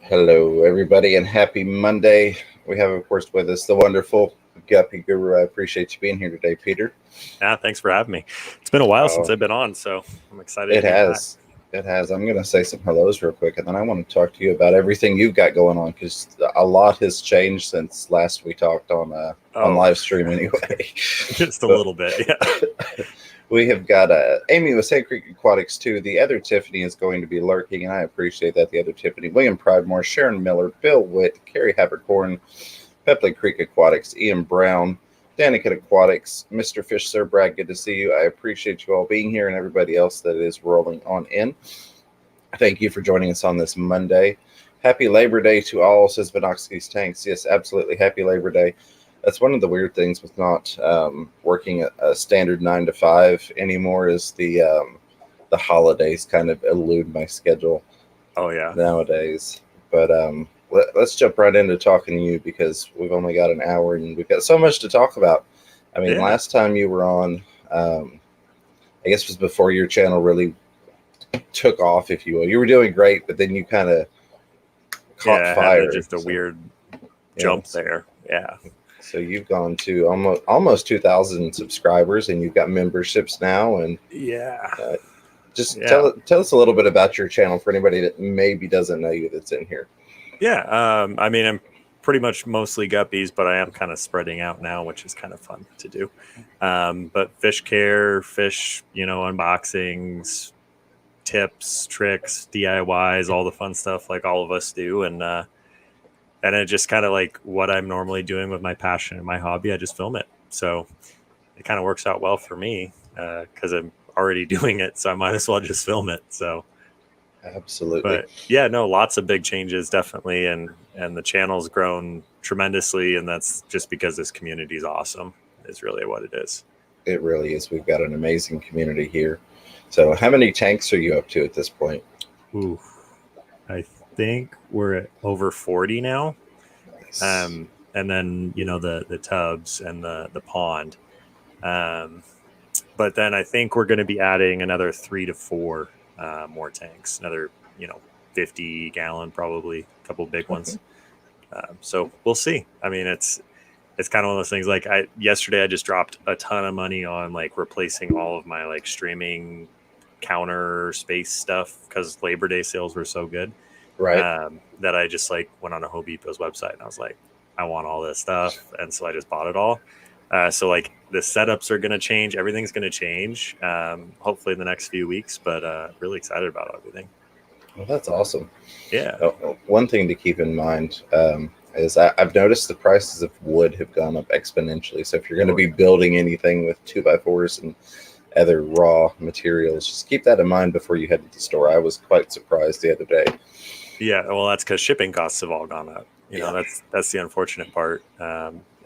Hello, everybody, and happy Monday. We have, of course, with us the wonderful Guppy Guru. I appreciate you being here today, Peter. Yeah, thanks for having me. It's been a while since Oh, I've been on, so I'm excited it to be back. has. It has. I'm going to say some hellos real quick, and then I want to talk to you about everything you've got going on because a lot has changed since last we talked on Oh, live stream anyway. just a But little bit, yeah. we have got Amy with Sand Creek Aquatics too. The other Tiffany is going to be lurking, and I appreciate that. The other Tiffany, William Pridemore, Sharon Miller, Bill Witt, Carrie Havercorn, Pepley Creek Aquatics, Ian Brown, Danica Aquatics, Mr. Fish Sir Brad, good to see you. I appreciate you all being here and everybody else that is rolling on in. Thank you for joining us on this Monday. Happy Labor Day to all, says Vinoxky's Tanks. Yes, absolutely. Happy Labor Day. That's one of the weird things with not working a standard 9 to 5 anymore is the holidays kind of elude my schedule Oh, yeah. nowadays. But let's jump right into talking to you because we've only got an hour and we've got so much to talk about. I mean, Yeah. last time you were on, I guess it was before your channel really took off, if you will. You were doing great, but then you kind of caught Yeah, fire. just a weird jump there. Yeah. So you've gone to almost 2,000 subscribers, and you've got memberships now. And Yeah. just Yeah. tell us a little bit about your channel for anybody that maybe doesn't know you that's in here. Yeah. I mean, I'm pretty much mostly guppies, but I am kind of spreading out now, which is kind of fun to do. But fish care, fish, unboxings, tips, tricks, DIYs, all the fun stuff like all of us do. And it just kind of like what I'm normally doing with my passion and my hobby. I just film it. So it kind of works out well for me because I'm already doing it. So I might as well just film it. So, Absolutely. but yeah, no, lots of big changes, definitely. And the channel's grown tremendously. And that's just because this community is awesome, is really what it is. It really is. We've got an amazing community here. So how many tanks are you up to at this point? Ooh, I think we're at over 40 now. Nice. And then, the tubs and the pond. But then I think we're going to be adding another 3 to 4 more tanks, another, 50 gallon, probably a couple big ones. So we'll see. I mean, it's kind of one of those things like yesterday I just dropped a ton of money on like replacing all of my like streaming counter space stuff because Labor Day sales were so good. Right. That I just like went on a Home Depot's website and I was like, I want all this stuff. And so I just bought it all. So like the setups are going to change. Everything's going to change, hopefully in the next few weeks, but really excited about everything. Well, that's awesome. Yeah. One thing to keep in mind is I've noticed the prices of wood have gone up exponentially. So if you're going to be building anything with 2x4s and other raw materials, just keep that in mind before you head to the store. I was quite surprised the other day. Yeah, well, that's because shipping costs have all gone up. That's the unfortunate part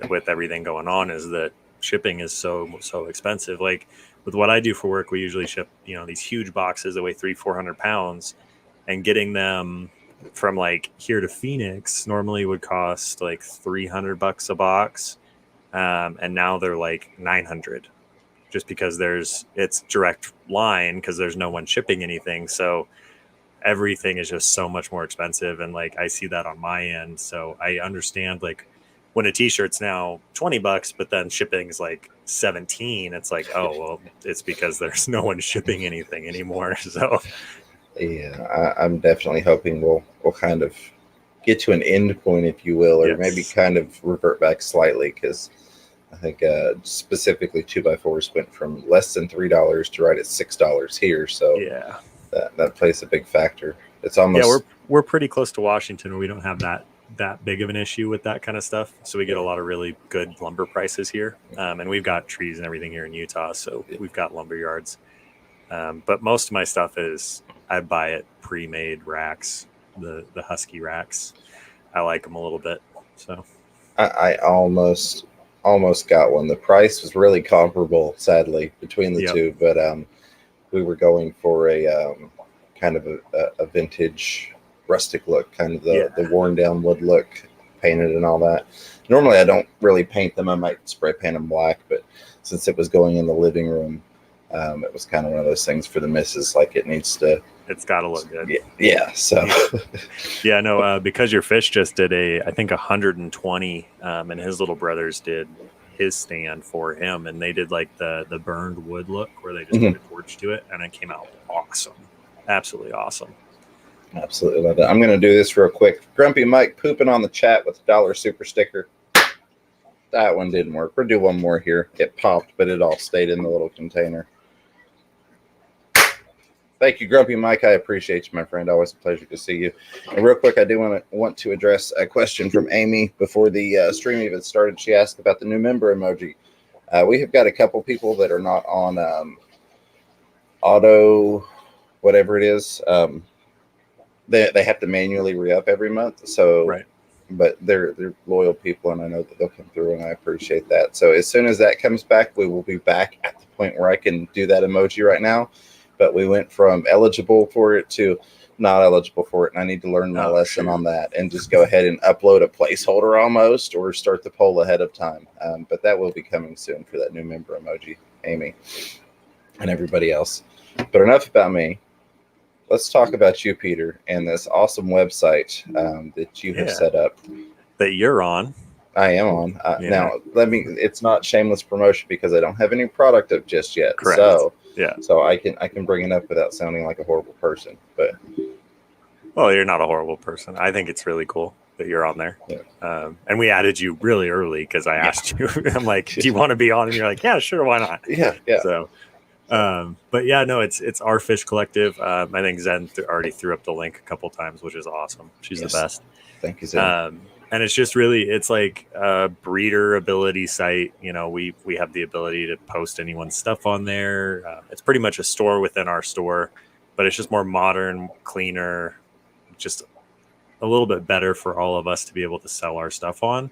with everything going on is that shipping is so expensive. Like with what I do for work, we usually ship these huge boxes that weigh 300-400 pounds, and getting them from like here to Phoenix normally would cost like $300 a box, and now they're like $900, just because it's direct line because there's no one shipping anything. So everything is just so much more expensive. And like, I see that on my end. So I understand like when a t-shirt's now $20, but then shipping is like 17, it's like, oh, well, it's because there's no one shipping anything anymore. So yeah, I'm definitely hoping we'll kind of get to an end point, if you will, or yes. maybe kind of revert back slightly because I think specifically 2x4s went from less than $3 to right at $6 here. So yeah, that plays a big factor. It's almost we're pretty close to Washington where we don't have that big of an issue with that kind of stuff. So we get a lot of really good lumber prices here. And we've got trees and everything here in Utah. So we've got lumber yards. But most of my stuff is I buy it pre-made racks, the Husky racks. I like them a little bit. So I almost got one. The price was really comparable, sadly, between the two. But we were going for a kind of a vintage rustic look, kind of the worn down wood look, painted and all that. Normally I don't really paint them. I might spray paint them black, but since it was going in the living room, It was kind of one of those things for the missus, like it needs to. It's got to look good. Yeah. So. Yeah, no, because your fish just did I think 120, and his little brothers did his stand for him, and they did like the burned wood look where they just took a torch to it, and it came out awesome. Absolutely awesome. Absolutely love it. I'm going to do this real quick. Grumpy Mike pooping on the chat with $1 super sticker. That one didn't work. We'll do one more here. It popped, but it all stayed in the little container. Thank you, Grumpy Mike. I appreciate you, my friend. Always a pleasure to see you. And real quick, I do want to address a question from Amy before the stream even started. She asked about the new member emoji. We have got a couple people that are not on auto, whatever it is. They have to manually re-up every month. So, right. But they're loyal people, and I know that they'll come through, and I appreciate that. So as soon as that comes back, we will be back at the point where I can do that emoji right now. But we went from eligible for it to not eligible for it, and I need to learn my lesson on that and just go ahead and upload a placeholder almost, or start the poll ahead of time. But that will be coming soon for that new member emoji, Amy, and everybody else. But enough about me. Let's talk about you, Peter, and this awesome website that you have set up. That you're on. I am on. Now, it's not shameless promotion because I don't have any product up just yet. Correct. So I can bring it up without sounding like a horrible person. But well, you're not a horrible person. I think it's really cool that you're on there. Yeah. And we added you really early because I asked you. I'm like, do you want to be on? And you're like, yeah, sure, why not? Yeah. So, but yeah, no, it's our Fish Collective. I think Zen already threw up the link a couple times, which is awesome. She's the best. Thank you, Zen. And it's just really, it's like a breeder ability site. You know, we have the ability to post anyone's stuff on there. It's pretty much a store within our store, but it's just more modern, cleaner, just a little bit better for all of us to be able to sell our stuff on.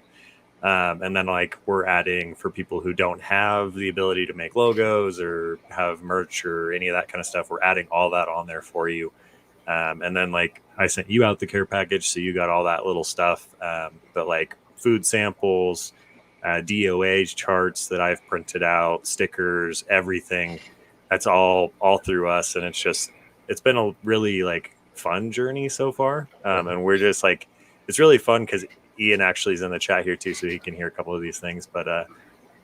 And then like we're adding for people who don't have the ability to make logos or have merch or any of that kind of stuff, we're adding all that on there for you. And then like I sent you out the care package, so you got all that little stuff. But like food samples, DOH charts that I've printed out, stickers, everything, that's all through us. And it's been a really like fun journey so far. And we're just like, it's really fun because Ian actually is in the chat here too, so he can hear a couple of these things. But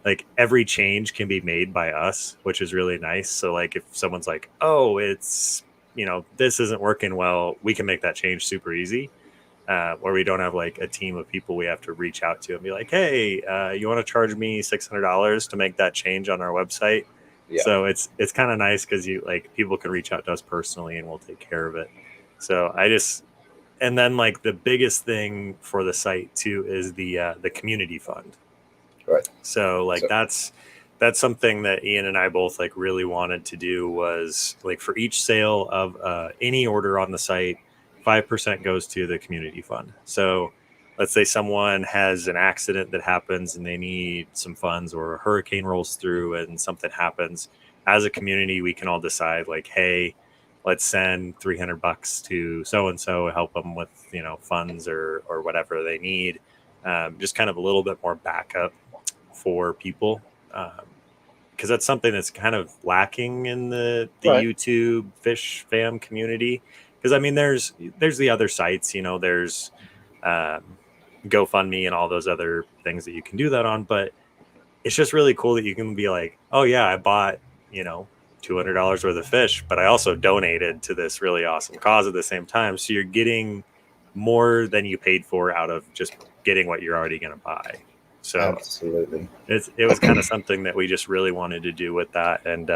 like every change can be made by us, which is really nice. So like if someone's like, oh, it's, this isn't working well, we can make that change super easy. Where we don't have like a team of people we have to reach out to and be like, hey, you want to charge me $600 to make that change on our website? Yeah. So it's kind of nice because people can reach out to us personally and we'll take care of it. So and then like the biggest thing for the site too is the community fund. Right. So like that's something that Ian and I both like really wanted to do, was like for each sale of any order on the site, 5% goes to the community fund. So let's say someone has an accident that happens and they need some funds, or a hurricane rolls through and something happens. As a community, we can all decide like, hey, let's send $300 to so-and-so, help them with, funds or whatever they need. Just kind of a little bit more backup for people. Because that's something that's kind of lacking in the right. YouTube fish fam community. Because I mean, there's the other sites, there's GoFundMe and all those other things that you can do that on. But it's just really cool that you can be like, oh yeah, I bought, $200 worth of fish, but I also donated to this really awesome cause at the same time. So you're getting more than you paid for out of just getting what you're already going to buy. So absolutely, it was kind of something that we just really wanted to do with that. And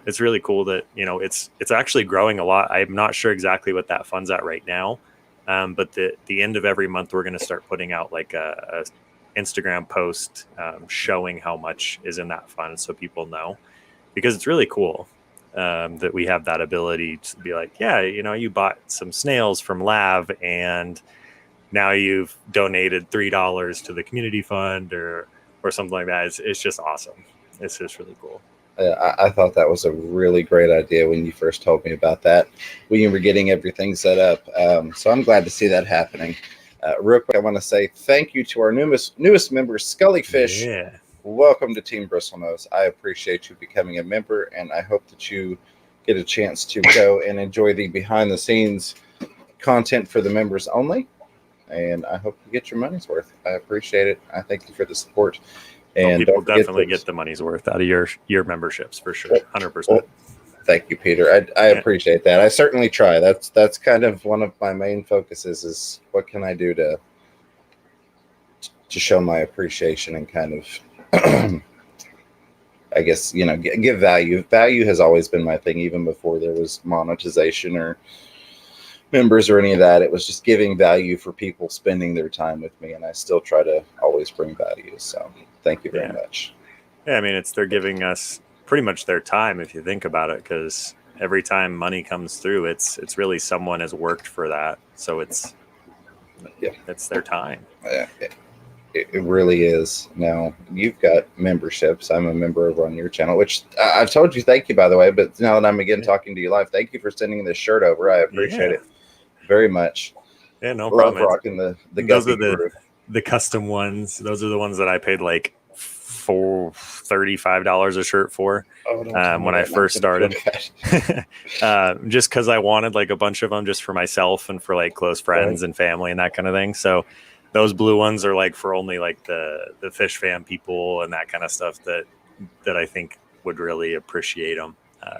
it's really cool that, it's actually growing a lot. I'm not sure exactly what that fund's at right now. But the end of every month, we're going to start putting out like a Instagram post showing how much is in that fund, so people know, because it's really cool that we have that ability to be like, yeah, you bought some snails from Lav and now you've donated $3 to the community fund or something like that. It's just awesome. It's just really cool. I thought that was a really great idea when you first told me about that, when you were getting everything set up. So I'm glad to see that happening. Real quick, I want to say thank you to our newest member, Scully Fish. Yeah. welcome to Team Bristlenose. I appreciate you becoming a member, and I hope that you get a chance to go and enjoy the behind the scenes content for the members only. And I hope you get your money's worth. I appreciate it. I thank you for the support. And people definitely get the money's worth out of your memberships for sure. 100%. Well, thank you, Peter. I appreciate that. I certainly try. That's kind of one of my main focuses is what can I do to show my appreciation and kind of I guess, give value. Value has always been my thing, even before there was monetization or members or any of that. It was just giving value for people spending their time with me, and I still try to always bring value. So thank you very much. Yeah, I mean, they're giving us pretty much their time if you think about it, because every time money comes through, it's really someone has worked for that. So it's their time. Yeah, it really is. Now, you've got memberships. I'm a member over on your channel, which I've told you thank you, by the way. But now that I'm again talking to you live, thank you for sending this shirt over. I appreciate it very much. Yeah, no problem. Rocking the those are the custom ones. Those are the ones that I paid like $35 a shirt for when I first started. Just because I wanted like a bunch of them just for myself and for like close friends and family and that kind of thing. So those blue ones are like for only like the fish fan people and that kind of stuff that I think would really appreciate them.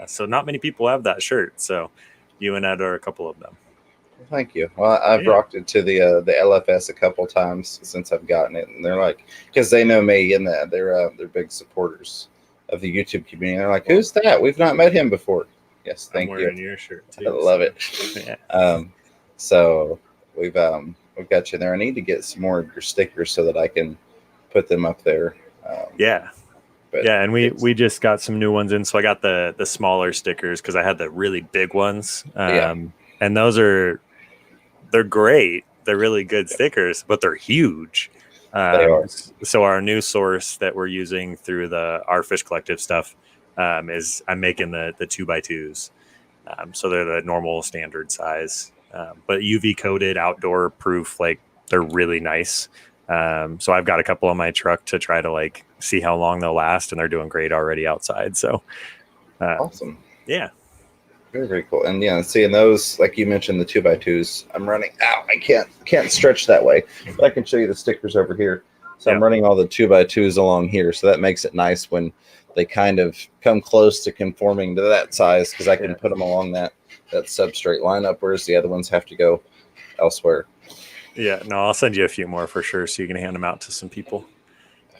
So not many people have that shirt. So you and Ed are a couple of them. Thank you. Well, I've rocked it to the LFS a couple times since I've gotten it, and they're like, because they know me and that they're big supporters of the YouTube community. They're like, "Who's that? We've not met him before." Yes, thank you. I'm wearing your shirt too. I love it. Yeah. So we've got you there. I need to get some more of your stickers so that I can put them up there. And we just got some new ones in. So I got the smaller stickers because I had the really big ones. And they're great. They're really good stickers, but they're huge. They are. So our new source that we're using through our Fish Collective stuff is I'm making the 2x2s. So they're the normal standard size, but UV coated, outdoor proof. Like they're really nice. So I've got a couple on my truck to try to like see how long they'll last, and they're doing great already outside. So awesome. Yeah. Very, very cool. And seeing those, like you mentioned, the 2x2s, I'm running out. I can't stretch that way, but I can show you the stickers over here. So I'm running all the 2x2s along here. So that makes it nice when they kind of come close to conforming to that size, because I can put them along that substrate lineup, whereas the other ones have to go elsewhere. Yeah, no, I'll send you a few more for sure, so you can hand them out to some people.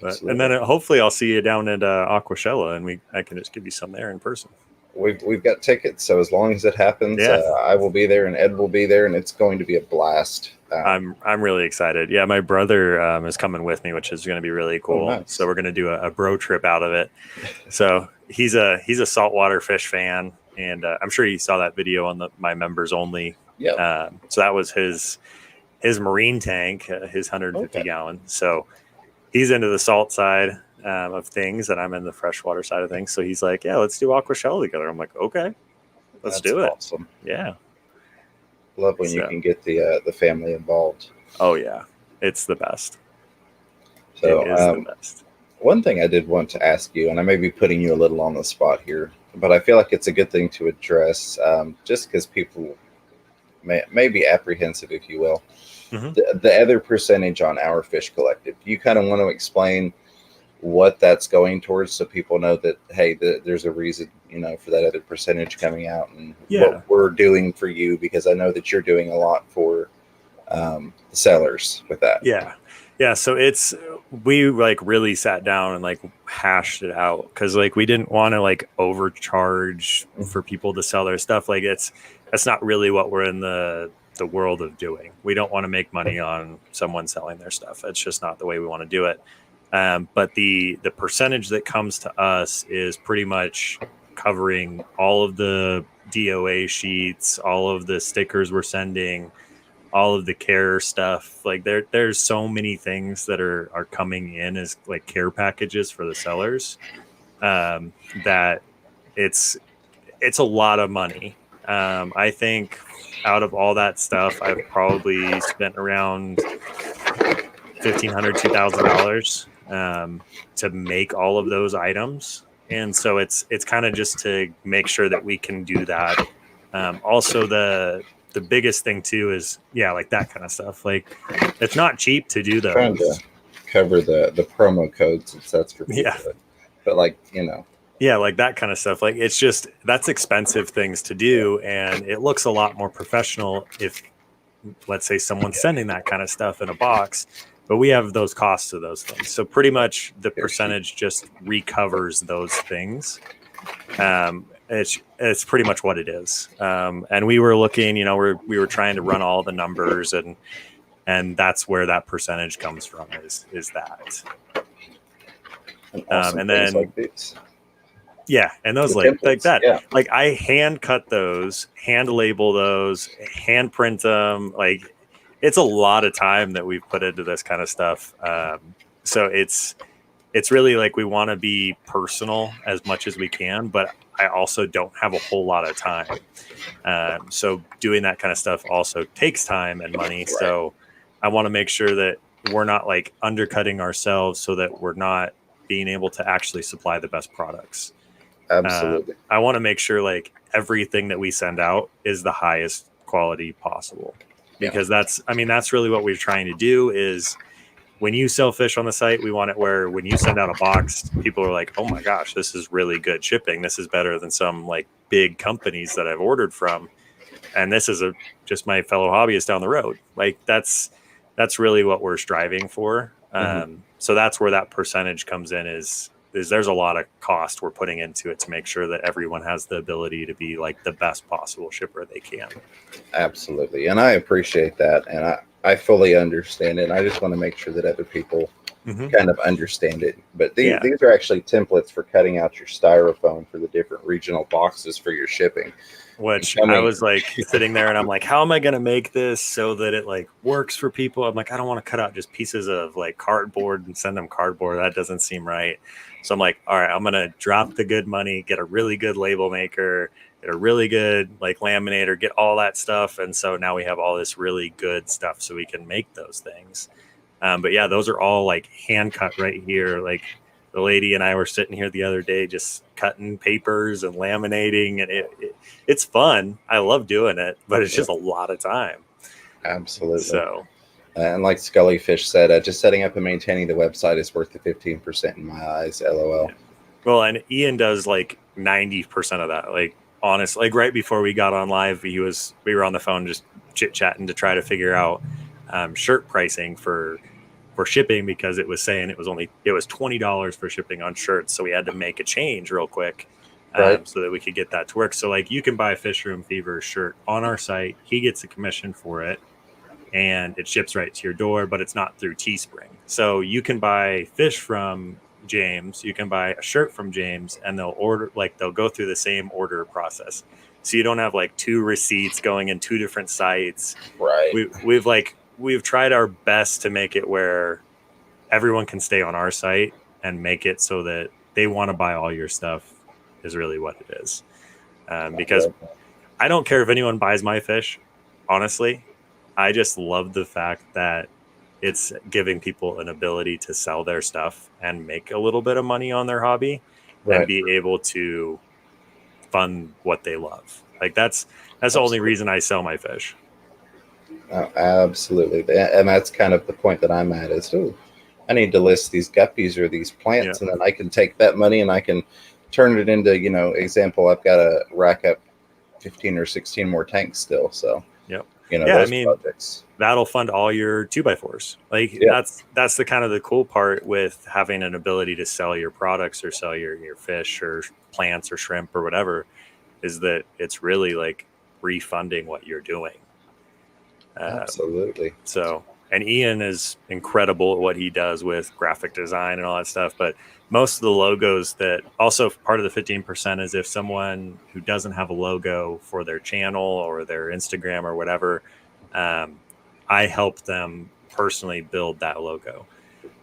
And then hopefully I'll see you down at Aquashella, and I can just give you some there in person. We've got tickets, so as long as it happens, I will be there, and Ed will be there, and it's going to be a blast. I'm really excited. Yeah, my brother is coming with me, which is going to be really cool. Oh, nice. So we're going to do a bro trip out of it. So he's a saltwater fish fan, and I'm sure you saw that video on my members only. Yeah. So that was his marine tank, his 150 gallon. So he's into the salt side of things, and I'm in the freshwater side of things. So he's like, "Yeah, let's do Aquashella together." I'm like, "Okay, let's do it." Awesome. Yeah. Love when you can get the family involved. Oh yeah, it's the best. So it is the best. One thing I did want to ask you, and I may be putting you a little on the spot here, but I feel like it's a good thing to address, just because people may be apprehensive, if you will. Mm-hmm. The other percentage on our Fish Collective. Do you kind of want to explain what that's going towards, so people know that, hey, there's a reason, for that other percentage coming out, and what we're doing for you, because I know that you're doing a lot for the sellers with that. Yeah. So we like really sat down and like hashed it out, because like we didn't want to like overcharge for people to sell their stuff. Like that's not really what we're in the world of doing. We don't want to make money on someone selling their stuff. It's just not the way we want to do it. But the percentage that comes to us is pretty much covering all of the DOA sheets, all of the stickers we're sending, all of the care stuff. Like there's so many things that are coming in as like care packages for the sellers, that it's a lot of money. I think out of all that stuff, I've probably spent around $1,500, $2,000 to make all of those items. And so it's kind of just to make sure that we can do that. Also, the biggest thing too is like that kind of stuff. Like it's not cheap to do those. Trying to cover the promo codes since that's for people. Yeah. But like like that kind of stuff. Like it's just that's expensive things to do, and it looks a lot more professional if, let's say, someone's sending that kind of stuff in a box. But we have those costs of those things. So pretty much the percentage just recovers those things. It's pretty much what it is. And we were looking, we were trying to run all the numbers, and that's where that percentage comes from is that. And then like these. Yeah, and those like that. Yeah. Like I hand cut those, hand label those, hand print them. Like it's a lot of time that we've put into this kind of stuff. So it's really like we want to be personal as much as we can, but I also don't have a whole lot of time. So doing that kind of stuff also takes time and money. Right. So I want to make sure that we're not like undercutting ourselves so that we're not being able to actually supply the best products. Absolutely. I want to make sure like everything that we send out is the highest quality possible, because that's really what we're trying to do is when you sell fish on the site, we want it where when you send out a box, people are like, oh my gosh, this is really good shipping. This is better than some like big companies that I've ordered from. And this is just my fellow hobbyist down the road. Like that's really what we're striving for. So that's where that percentage comes in is there's a lot of cost we're putting into it to make sure that everyone has the ability to be like the best possible shipper they can. Absolutely. And I appreciate that. And I fully understand it. And I just want to make sure that other people kind of understand it. But these are actually templates for cutting out your styrofoam for the different regional boxes for your shipping. Which I was like sitting there and I'm like, how am I going to make this so that it like works for people? I'm like, I don't want to cut out just pieces of like cardboard and send them cardboard. That doesn't seem right. So I'm like, all right, I'm going to drop the good money, get a really good label maker, get a really good like laminator, get all that stuff. And so now we have all this really good stuff so we can make those things. But yeah, those are all like hand cut right here. Like the lady and I were sitting here the other day, just cutting papers and laminating, and it's fun. I love doing it, but it's just a lot of time. Absolutely. So, and like Scully Fish said, just setting up and maintaining the website is worth the 15% in my eyes. LOL. Yeah. Well, and Ian does like 90% of that. Like honestly, like right before we got on live, we were on the phone just chit chatting to try to figure out shirt pricing for shipping, because it was saying it was $20 for shipping on shirts. So we had to make a change real quick so that we could get that to work. So like you can buy a Fish Room Fever shirt on our site. He gets a commission for it and it ships right to your door, but it's not through Teespring. So you can buy fish from James, you can buy a shirt from James, and they'll go through the same order process. So you don't have like two receipts going in two different sites. Right. We've tried our best to make it where everyone can stay on our site and make it so that they want to buy all your stuff is really what it is. Because I don't care if anyone buys my fish, honestly. I just love the fact that it's giving people an ability to sell their stuff and make a little bit of money on their hobby and be able to fund what they love. Like that's the only reason I sell my fish. Oh, absolutely. And that's kind of the point that I'm at is, I need to list these guppies or these plants, and then I can take that money and I can turn it into, example, I've got to rack up 15 or 16 more tanks still. So, those projects. That'll fund all your 2x4s. Like that's the kind of the cool part with having an ability to sell your products or sell your fish or plants or shrimp or whatever, is that it's really like refunding what you're doing. Absolutely. So, and Ian is incredible at what he does with graphic design and all that stuff. But most of the logos that also part of the 15% is if someone who doesn't have a logo for their channel or their Instagram or whatever, I help them personally build that logo.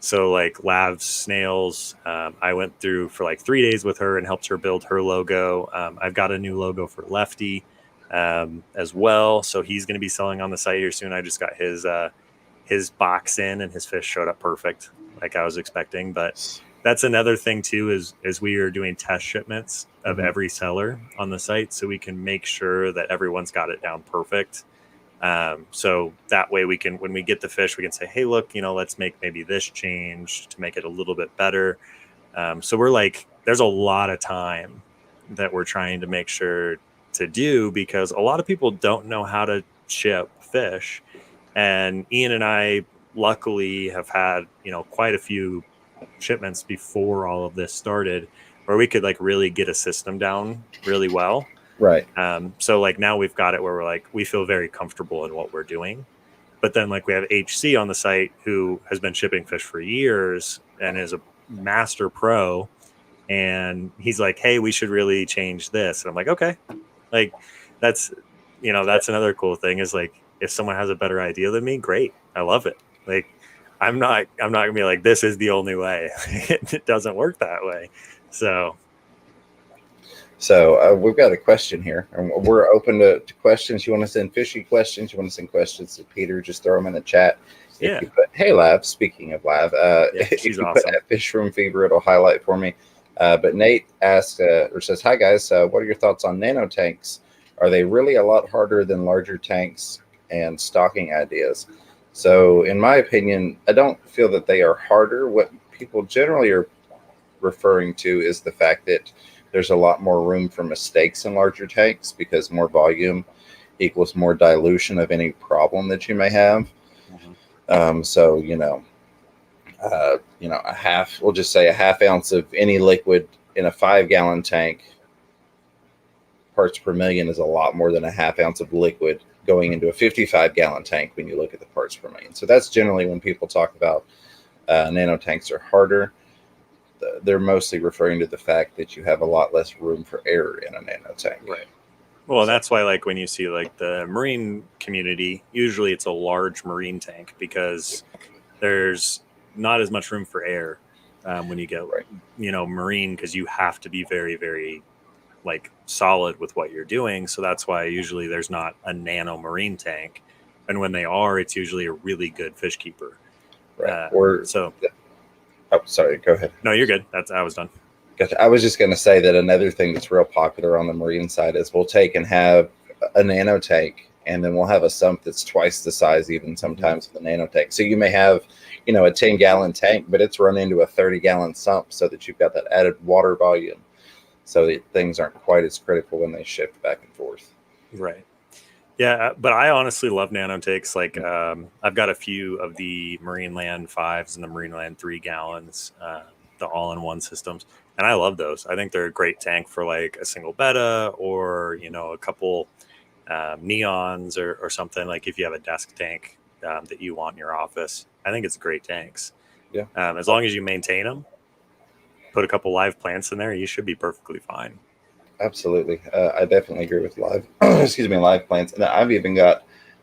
So like Lav's Snails, I went through for like 3 days with her and helped her build her logo. I've got a new logo for Lefty as well. So he's going to be selling on the site here soon. I just got his box in and his fish showed up perfect. like I was expecting. But that's another thing too, is we are doing test shipments of every seller on the site, so we can make sure that everyone's got it down perfect. So that way we can, when we get the fish, we can say, hey, look, let's make maybe this change to make it a little bit better. So we're like, there's a lot of time that we're trying to make sure to do, because a lot of people don't know how to ship fish. And Ian and I luckily have had, quite a few shipments before all of this started, where we could like really get a system down really well. Right. So like now we've got it where we're like, we feel very comfortable in what we're doing. But then like we have HC on the site who has been shipping fish for years and is a master pro. And he's like, hey, we should really change this. And I'm like, okay. Like that's another cool thing, is like, if someone has a better idea than me, great. I love it. Like, I'm not gonna be like, this is the only way. It doesn't work that way. So we've got a question here, and we're open to questions. You want to send Fishy questions? You want to send questions to Peter? Just throw them in the chat. If you put, hey, Lav, speaking of Lav, if you awesome. Put at Fish Room Fever, it'll highlight for me. But Nate asks, or says, hi, guys. What are your thoughts on nano tanks? Are they really a lot harder than larger tanks, and stocking ideas? So in my opinion, I don't feel that they are harder. What people generally are referring to is the fact that there's a lot more room for mistakes in larger tanks, because more volume equals more dilution of any problem that you may have. So, we'll just say a half ounce of any liquid in a 5-gallon tank, parts per million, is a lot more than a half ounce of liquid going into a 55-gallon tank when you look at the parts per million. So that's generally when people talk about nano tanks are harder. They're mostly referring to the fact that you have a lot less room for error in a nano tank. Right. Well, that's why, like, when you see like the marine community, usually it's a large marine tank, because there's not as much room for air when you get, marine, because you have to be very, very like solid with what you're doing. So that's why usually there's not a nano marine tank, and when they are, it's usually a really good fish keeper. Right. Oh, sorry. Go ahead. No, you're good. I was done. Gotcha. I was just going to say that another thing that's real popular on the marine side is we'll take and have a nano tank, and then we'll have a sump that's twice the size, even sometimes, of the nano tank. So you may have, a 10-gallon tank, but it's run into a 30-gallon sump, so that you've got that added water volume, so that things aren't quite as critical when they shift back and forth. Right. Yeah, but I honestly love nano tanks. Like, I've got a few of the Marine Land 5s and the Marine Land 3 gallons, the all-in-one systems, and I love those. I think they're a great tank for like a single betta, or a couple neons or something. Like if you have a desk tank that you want in your office, I think it's great tanks. Yeah. As long as you maintain them, put a couple live plants in there, you should be perfectly fine. Absolutely. I definitely agree with live plants. And I've even got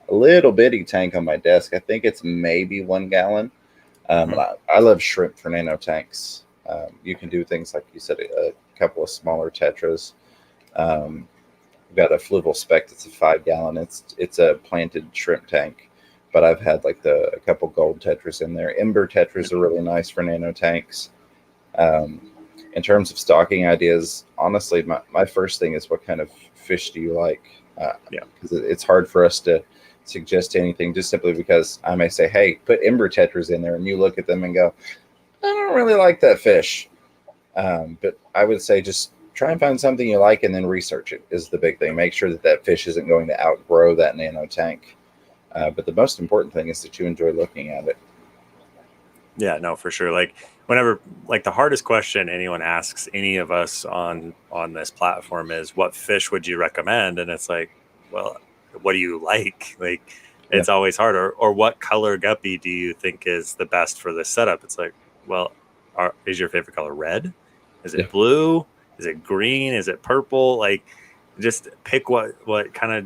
a little bitty tank on my desk. I think it's maybe 1 gallon. I love shrimp for nano tanks. You can do things like you said, a couple of smaller tetras. We've got a fluval spec that's a 5-gallon. It's a planted shrimp tank, but I've had like a couple gold tetras in there. Ember tetras are really nice for nano tanks. In terms of stocking ideas, honestly, my first thing is, what kind of fish do you like? Because it's hard for us to suggest anything, just simply because I may say, hey, put ember tetras in there, and you look at them and go, I don't really like that fish. But I would say just try and find something you like, and then research it is the big thing. Make sure that fish isn't going to outgrow that nano tank. But the most important thing is that you enjoy looking at it. Yeah, no, for sure. Like whenever, like the hardest question anyone asks any of us on this platform is, what fish would you recommend? And it's like, well, what do you like? Like, it's always hard. Or what color guppy do you think is the best for this setup? It's like, well, is your favorite color red? Is it blue? Is it green? Is it purple? Like, just pick what kind of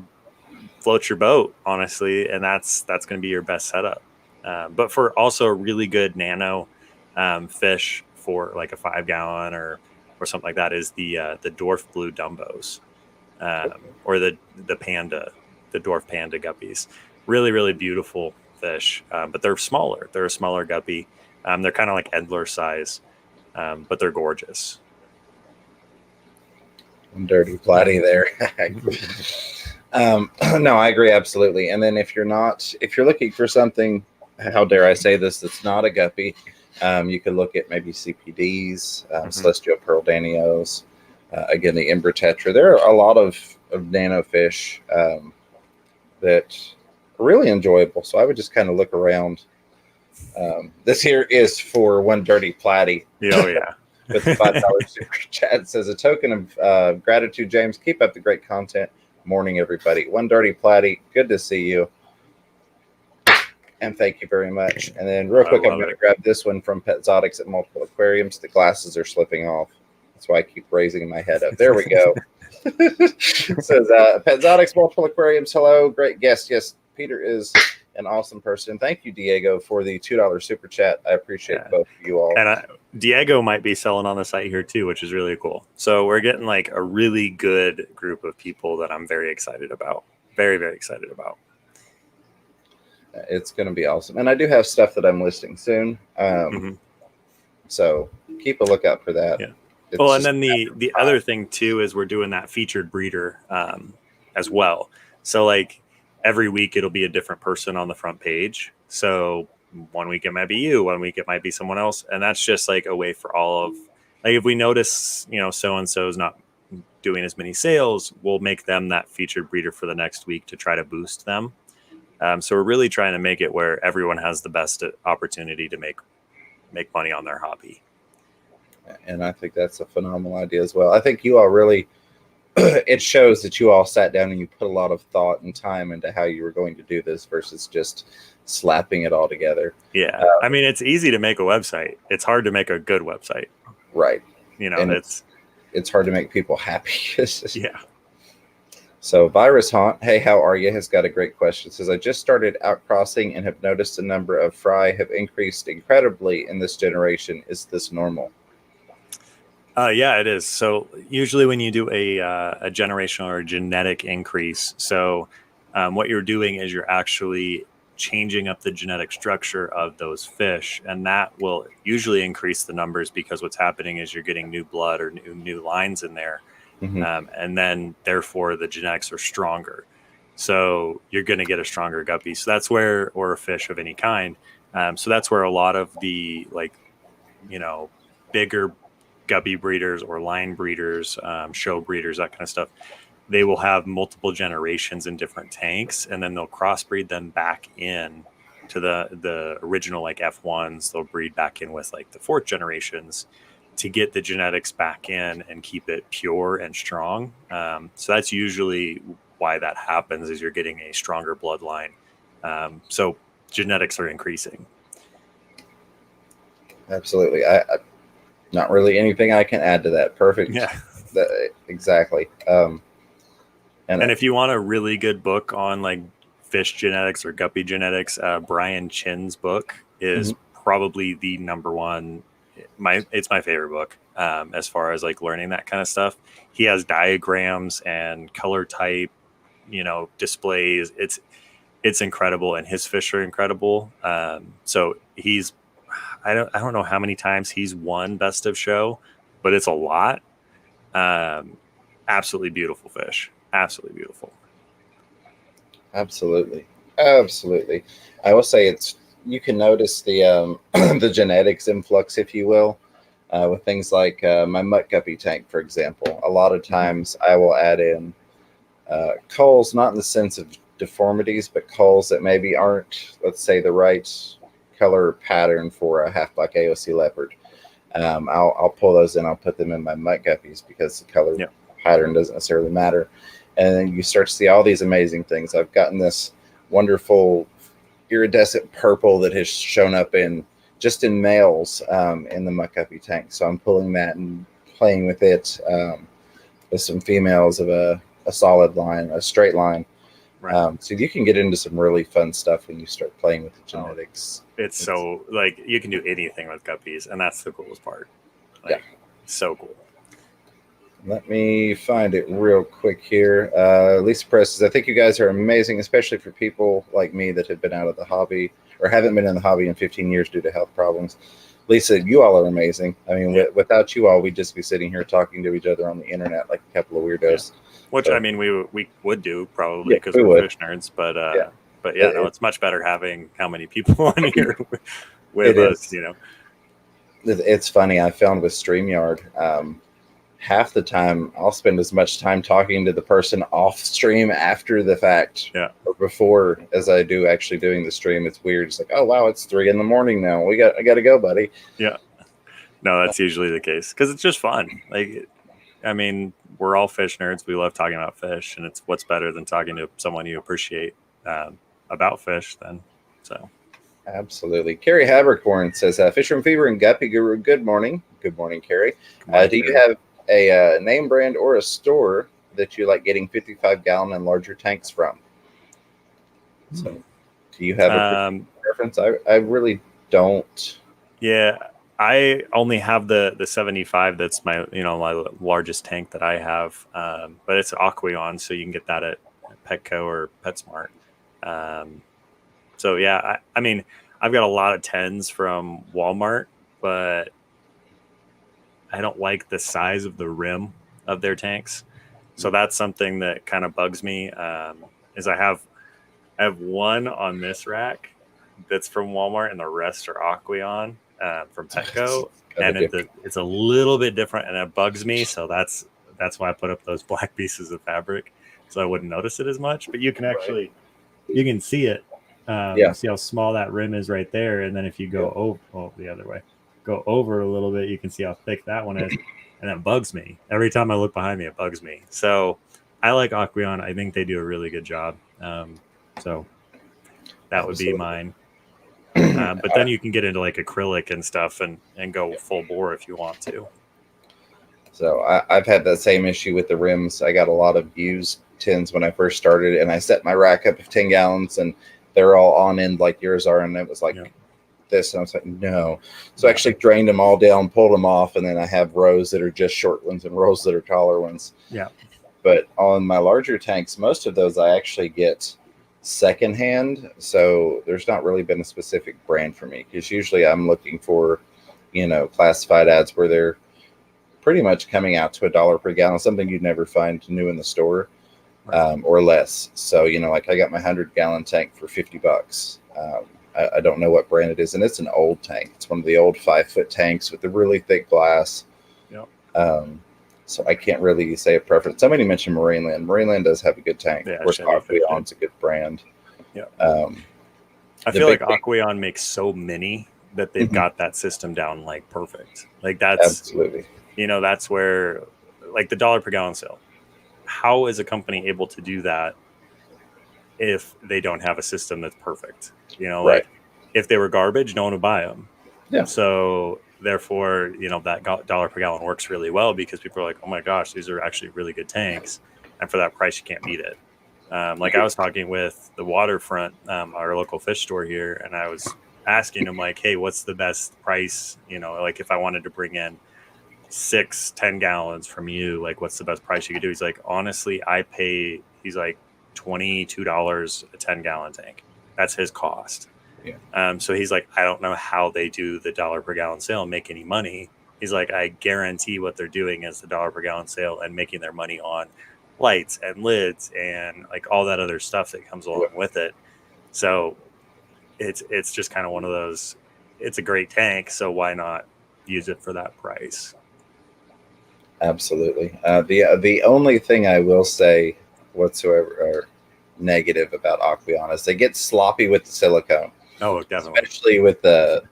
floats your boat, honestly, and that's going to be your best setup. But for also a really good nano fish for like a 5-gallon or something like that is the dwarf blue dumbos, or the dwarf panda guppies. Really, really beautiful fish, but they're smaller. They're a smaller guppy. They're kind of like Edler size, but they're gorgeous. Dirty platy there. No, I agree absolutely. And then if you're looking for something, how dare I say this, that's not a guppy, you could look at maybe CPDs, Celestial Pearl Danios, again the Ember Tetra. There are a lot of nano fish that are really enjoyable. So I would just kind of look around. This here is for one dirty platy. Oh yeah. With the $5 super chat, says, a token of gratitude, James. Keep up the great content. Morning, everybody. One dirty platy. Good to see you. And thank you very much. And then real quick, I'm going to grab this one from Petzotics at Multiple Aquariums. The glasses are slipping off. That's why I keep raising my head up. There we go. It says, Petzotics, Multiple Aquariums. Hello. Great guest. Yes, Peter is an awesome person. Thank you, Diego, for the $2 super chat. I appreciate both of you all. And Diego might be selling on the site here too, which is really cool. So we're getting like a really good group of people that I'm very excited about. Very, very excited about. It's going to be awesome. And I do have stuff that I'm listing soon. So keep a lookout for that. Yeah. Well, and then the other thing too is we're doing that featured breeder as well. So like every week it'll be a different person on the front page. So 1 week it might be you, 1 week it might be someone else. And that's just like a way for all of, like, if we notice, so-and-so is not doing as many sales, we'll make them that featured breeder for the next week to try to boost them. So we're really trying to make it where everyone has the best opportunity to make money on their hobby. And I think that's a phenomenal idea as well. I think you all really, it shows that you all sat down and you put a lot of thought and time into how you were going to do this versus just slapping it all together. Yeah. I mean, it's easy to make a website. It's hard to make a good website. Right. And it's hard to make people happy. Yeah. So Virus Haunt, hey, how are you? Has got a great question. It says, I just started outcrossing and have noticed the number of fry have increased incredibly in this generation. Is this normal? Yeah, it is. So usually when you do a generational or genetic increase, so what you're doing is you're actually changing up the genetic structure of those fish, and that will usually increase the numbers because what's happening is you're getting new blood or new lines in there. And then therefore the genetics are stronger. So you're going to get a stronger guppy. So that's where, or a fish of any kind. So that's where a lot of the bigger guppy breeders or line breeders, show breeders, that kind of stuff, they will have multiple generations in different tanks, and then they'll crossbreed them back in to the original like F1s. They'll breed back in with like the fourth generations to get the genetics back in and keep it pure and strong. So that's usually why that happens, is you're getting a stronger bloodline. So genetics are increasing. Absolutely. I not really anything I can add to that. Perfect. Yeah. Exactly. And if you want a really good book on like fish genetics or guppy genetics, Brian Chin's book is probably the number one. It's my favorite book as far as like learning that kind of stuff. He has diagrams and color type, displays. It's incredible, and his fish are incredible. So I don't know how many times he's won Best of Show, but it's a lot. Absolutely beautiful fish. Absolutely beautiful. Absolutely. I will say you can notice the the genetics influx, if you will, with things like my mutt guppy tank, for example. A lot of times I will add in culls, not in the sense of deformities, but culls that maybe aren't, let's say, the right color pattern for a half black AOC leopard. I'll pull those in. I'll put them in my mutt guppies because the color pattern doesn't necessarily matter. And then you start to see all these amazing things. I've gotten this wonderful iridescent purple that has shown up in males in the mutt guppy tank. So I'm pulling that and playing with it with some females of a solid line, a straight line. Right. So you can get into some really fun stuff when you start playing with the genetics. It's so like you can do anything with guppies, and that's the coolest part. So cool. Let me find it real quick here. Lisa Press says, I think you guys are amazing, especially for people like me that have been out of the hobby or haven't been in the hobby in 15 years due to health problems. Lisa, you all are amazing. I mean, without you all, we'd just be sitting here talking to each other on the internet like a couple of weirdos. Which, so, I mean, we would do probably because we we're would. fish nerds, but no, it's much better having how many people on here with us, you know. It's funny. I found with StreamYard, half the time I'll spend as much time talking to the person off stream after the fact or before as I do actually doing the stream. It's weird. It's like, oh wow, it's 3 a.m. now. I got to go, buddy. Yeah. No, that's usually the case because it's just fun. Like, I mean, we're all fish nerds. We love talking about fish, and it's what's better than talking to someone you appreciate about fish then. So. Absolutely. Carrie Habercorn says, Fisherman Fever and Guppy Guru, good morning. Good morning, Carrie. Do you have a name brand or a store that you like getting 55-gallon and larger tanks from? So, do you have a preference? I really don't. Yeah, I only have the 75. That's my my largest tank that I have, but it's Aqueon, so you can get that at Petco or PetSmart. So yeah, I mean, I've got a lot of 10s from Walmart, but I don't like the size of the rim of their tanks. So that's something that kind of bugs me. Is I have one on this rack that's from Walmart, and the rest are Aqueon from Petco, and it's a little bit different, and it bugs me. So that's why I put up those black pieces of fabric, so I wouldn't notice it as much. But you can actually you can see it. See how small that rim is right there, and then if you go the other way, go over a little bit, you can see how thick that one is, and that bugs me. Every time I look behind me, it bugs me. So I like Aqueon. I think they do a really good job. So that would be mine. But then you can get into like acrylic and stuff and go full bore if you want to. So I've had that same issue with the rims. I got a lot of used tins when I first started, and I set my rack up of 10 gallons, and they're all on end like yours are, and it was like this, and I was like, no. So I actually drained them all down, pulled them off, and then I have rows that are just short ones and rows that are taller ones. Yeah. But on my larger tanks, most of those I actually get secondhand, so there's not really been a specific brand for me, because usually I'm looking for, classified ads where they're pretty much coming out to $1 per gallon, something you'd never find new in the store. Or less. So, like I got my 100-gallon tank for $50. I don't know what brand it is, and it's an old tank. It's one of the old 5-foot tanks with the really thick glass. So I can't really say a preference. Somebody mentioned Marineland. Marineland does have a good tank. Of course, Aqueon's a good brand. Yeah. I feel like Aqueon makes so many that they've got that system down like perfect. Like that's absolutely. That's where like the $1 per gallon sale. How is a company able to do that if they don't have a system that's perfect? Like if they were garbage, no one would buy them. Yeah. So therefore, that $1 per gallon works really well because people are like, oh my gosh, these are actually really good tanks. And for that price, you can't beat it. Like I was talking with the Waterfront, our local fish store here, and I was asking him like, hey, what's the best price? Like if I wanted to bring in 10 gallons from you, like what's the best price you could do? He's like, honestly, he's like $22 a 10-gallon tank. That's his cost. Yeah. So he's like, I don't know how they do the $1 per gallon sale and make any money. He's like, I guarantee what they're doing is the $1 per gallon sale and making their money on lights and lids and like all that other stuff that comes along with it. So it's just kind of one of those, it's a great tank, so why not use it for that price? Absolutely. The only thing I will say whatsoever negative about Aqueon is they get sloppy with the silicone. Oh, definitely. Especially with the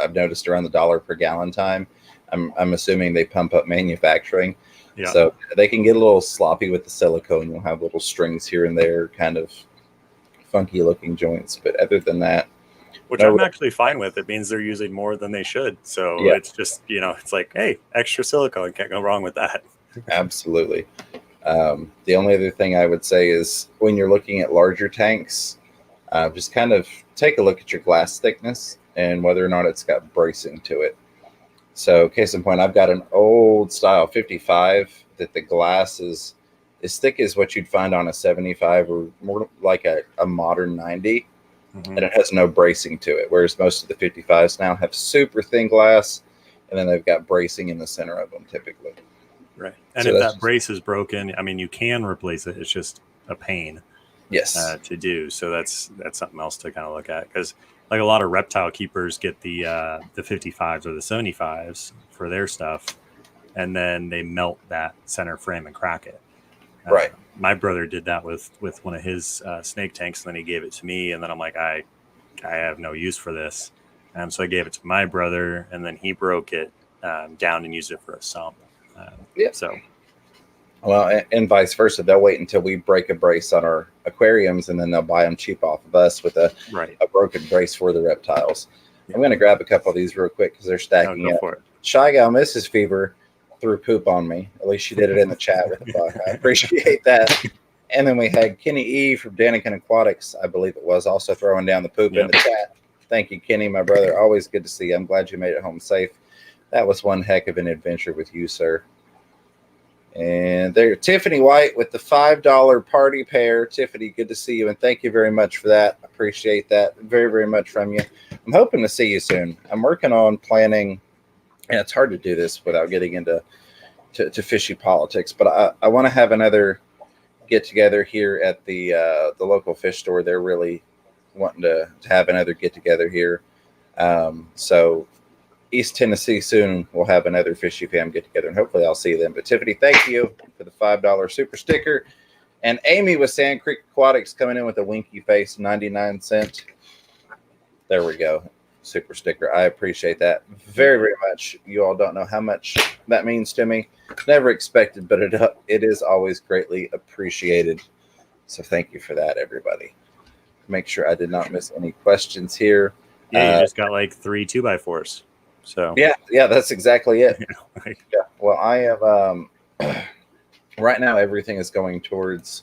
I've noticed around the $1 per gallon time. I'm assuming they pump up manufacturing. Yeah. So they can get a little sloppy with the silicone. You'll have little strings here and there, kind of funky looking joints. But other than that, which I'm actually fine with. It means they're using more than they should. So it's just, it's like, hey, extra silicone. Can't go wrong with that. Absolutely. The only other thing I would say is when you're looking at larger tanks, just kind of take a look at your glass thickness and whether or not it's got bracing to it. So case in point, I've got an old style 55 that the glass is as thick as what you'd find on a 75 or more like a modern 90. and it has no bracing to it, whereas most of the 55s now have super thin glass, and then they've got bracing in the center of them typically. Right. And So if that brace is broken, I mean, you can replace it. It's just a pain to do. So that's something else to kind of look at, because like a lot of reptile keepers get the 55s or the 75s for their stuff, and then they melt that center frame and crack it. Right. My brother did that with one of his snake tanks, and then he gave it to me, and then I'm like, I have no use for this. So I gave it to my brother, and then he broke it down and used it for a sump. So, well, and vice versa. They'll wait until we break a brace on our aquariums, and then they'll buy them cheap off of us with a broken brace for the reptiles. Yeah. I'm going to grab a couple of these real quick because they're stacking up. Shy Gal Mrs. Fever threw poop on me. At least she did it in the chat with the buck. I appreciate that. And then we had Kenny E from Daniken Aquatics, I believe it was, also throwing down the poop in the chat. Thank you, Kenny, my brother. Always good to see you. I'm glad you made it home safe. That was one heck of an adventure with you, sir. And there, Tiffany White with the $5 party pair. Tiffany, good to see you, and thank you very much for that. Appreciate that very, very much from you. I'm hoping to see you soon. I'm working on planning, and it's hard to do this without getting into fishy politics, but I want to have another get together here at the local fish store. They're really wanting to have another get together here. So East Tennessee soon we'll have another Fishy Fam get together, and hopefully I'll see them. But Tiffany, thank you for the $5 super sticker. And Amy with Sand Creek Aquatics coming in with a winky face, 99¢. There we go. Super sticker. I appreciate that very, very much. You all don't know how much that means to me. Never expected, but it is always greatly appreciated. So thank you for that, everybody. Make sure I did not miss any questions here. Yeah, you just got like 3 2x4s. So yeah, that's exactly it. Yeah. Well, I have right now everything is going towards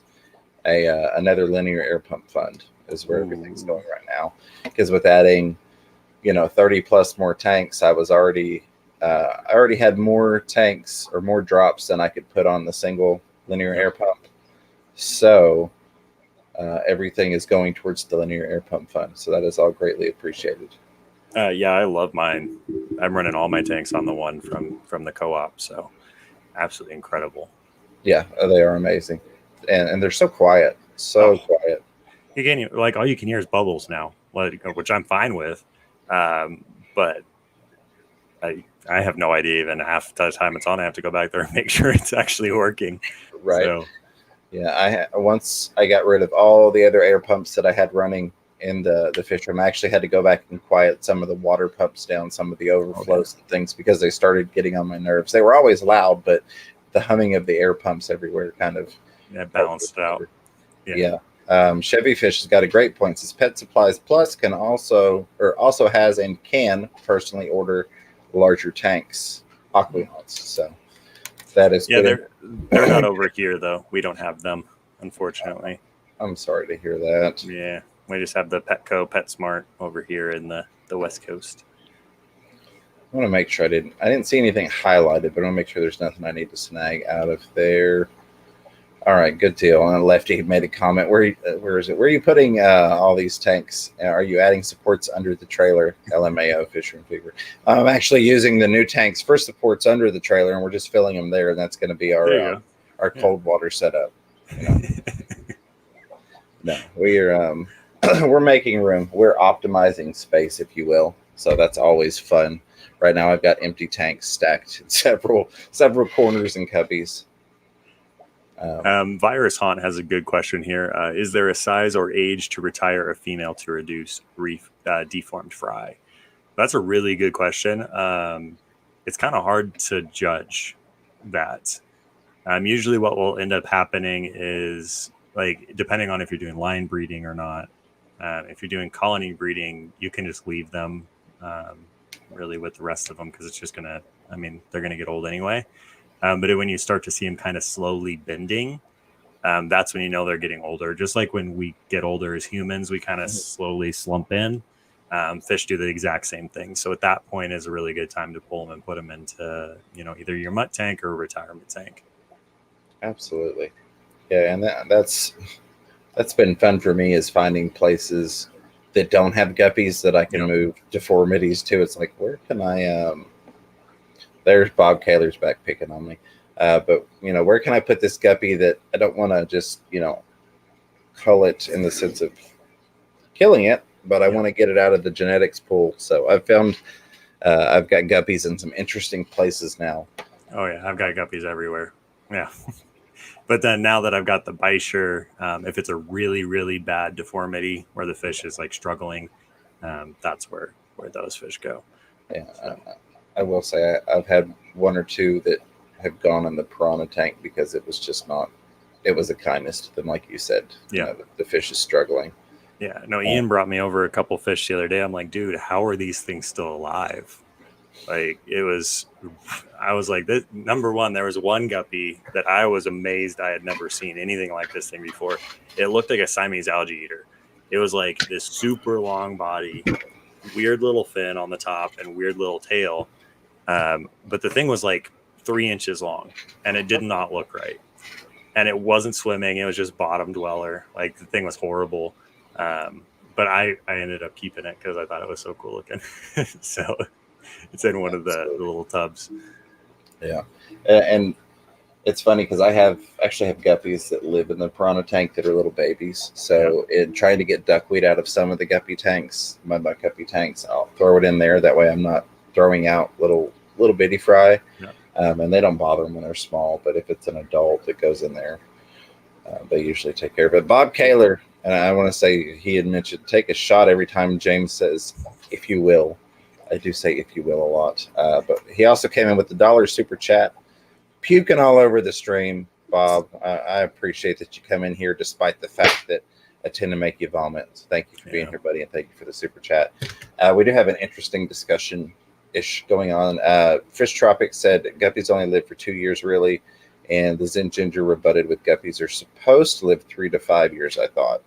another linear air pump fund is where everything's going right now, because with adding 30 plus more tanks, I already had more tanks or more drops than I could put on the single linear air pump. So everything is going towards the linear air pump fund. So that is all greatly appreciated. Yeah, I love mine. I'm running all my tanks on the one from the co-op. So absolutely incredible. Yeah, they are amazing. And they're so quiet. Quiet. You can't like, all you can hear is bubbles now, which I'm fine with. But I have no idea even half the time it's on. I have to go back there and make sure it's actually working. Right. So. Yeah, once I got rid of all the other air pumps that I had running in the fish room, I actually had to go back and quiet some of the water pumps down, some of the overflows and things, because they started getting on my nerves. They were always loud, but the humming of the air pumps everywhere kind of balanced it out. Yeah. Chevy Fish has got a great point. Says Pet Supplies Plus can also has and can personally order larger tanks, aquanauts. So that is good. They're not over here though. We don't have them, unfortunately. I'm sorry to hear that. Yeah, we just have the Petco PetSmart over here in the West Coast. I want to make sure I didn't see anything highlighted, but I want to make sure there's nothing I need to snag out of there. All right, good deal. And Lefty made a comment. Where is it? Where are you putting all these tanks? Are you adding supports under the trailer? LMAO, Fisher and Figure. I'm actually using the new tanks for supports under the trailer, and we're just filling them there, and that's going to be our cold water setup. No, we're making room. We're optimizing space, if you will. So that's always fun. Right now, I've got empty tanks stacked in several corners and cubbies. Virus Haunt has a good question here. Is there a size or age to retire a female to reduce deformed fry? That's a really good question. It's kind of hard to judge that. Usually what will end up happening is, like, depending on if you're doing line breeding or not, if you're doing colony breeding, you can just leave them really with the rest of them, because it's just they're going to get old anyway. But when you start to see them kind of slowly bending, that's when you know they're getting older. Just like when we get older as humans, we kind of slowly slump in. Fish do the exact same thing. So at that point is a really good time to pull them and put them into, either your mutt tank or a retirement tank. Absolutely. Yeah, and that's been fun for me, is finding places that don't have guppies that I can move deformities to. It's like, where can I there's Bob Kaler's back picking on me. But where can I put this guppy that I don't want to just, cull it in the sense of killing it, but I want to get it out of the genetics pool. So I've found I've got guppies in some interesting places now. Oh yeah, I've got guppies everywhere. Yeah. But then now that I've got the Beischer, if it's a really, really bad deformity where the fish is like struggling, that's where those fish go. Yeah, so. I will say I've had one or two that have gone in the piranha tank because it was just not, it was a kindness to them, like you said. Yeah. The fish is struggling. Yeah. No, Ian brought me over a couple fish the other day. I'm like, dude, how are these things still alive? Like I was like, this, number one, there was one guppy that I was amazed I had never seen anything like this thing before. It looked like a Siamese algae eater. It was like this super long body, weird little fin on the top and weird little tail. But the thing was like 3 inches long and it did not look right. And it wasn't swimming. It was just bottom dweller. Like the thing was horrible. But I ended up keeping it because I thought it was so cool looking. So it's in one of the little tubs. Yeah. And it's funny because I actually have guppies that live in the piranha tank that are little babies. So in trying to get duckweed out of some of the guppy tanks, mudbuck guppy tanks, I'll throw it in there. That way I'm not throwing out little bitty fry. Yeah. And they don't bother them when they're small. But if it's an adult that goes in there, they usually take care of it. Bob Kaler, and I want to say he had mentioned take a shot every time James says, if you will. I do say if you will a lot. But he also came in with the $1 super chat, puking all over the stream. Bob, I appreciate that you come in here despite the fact that I tend to make you vomit. So thank you for being here, buddy, and thank you for the super chat. We do have an interesting discussion-ish going on. Fish Tropic said guppies only live for 2 years, really, and the Zen Ginger rebutted with guppies are supposed to live 3 to 5 years, I thought.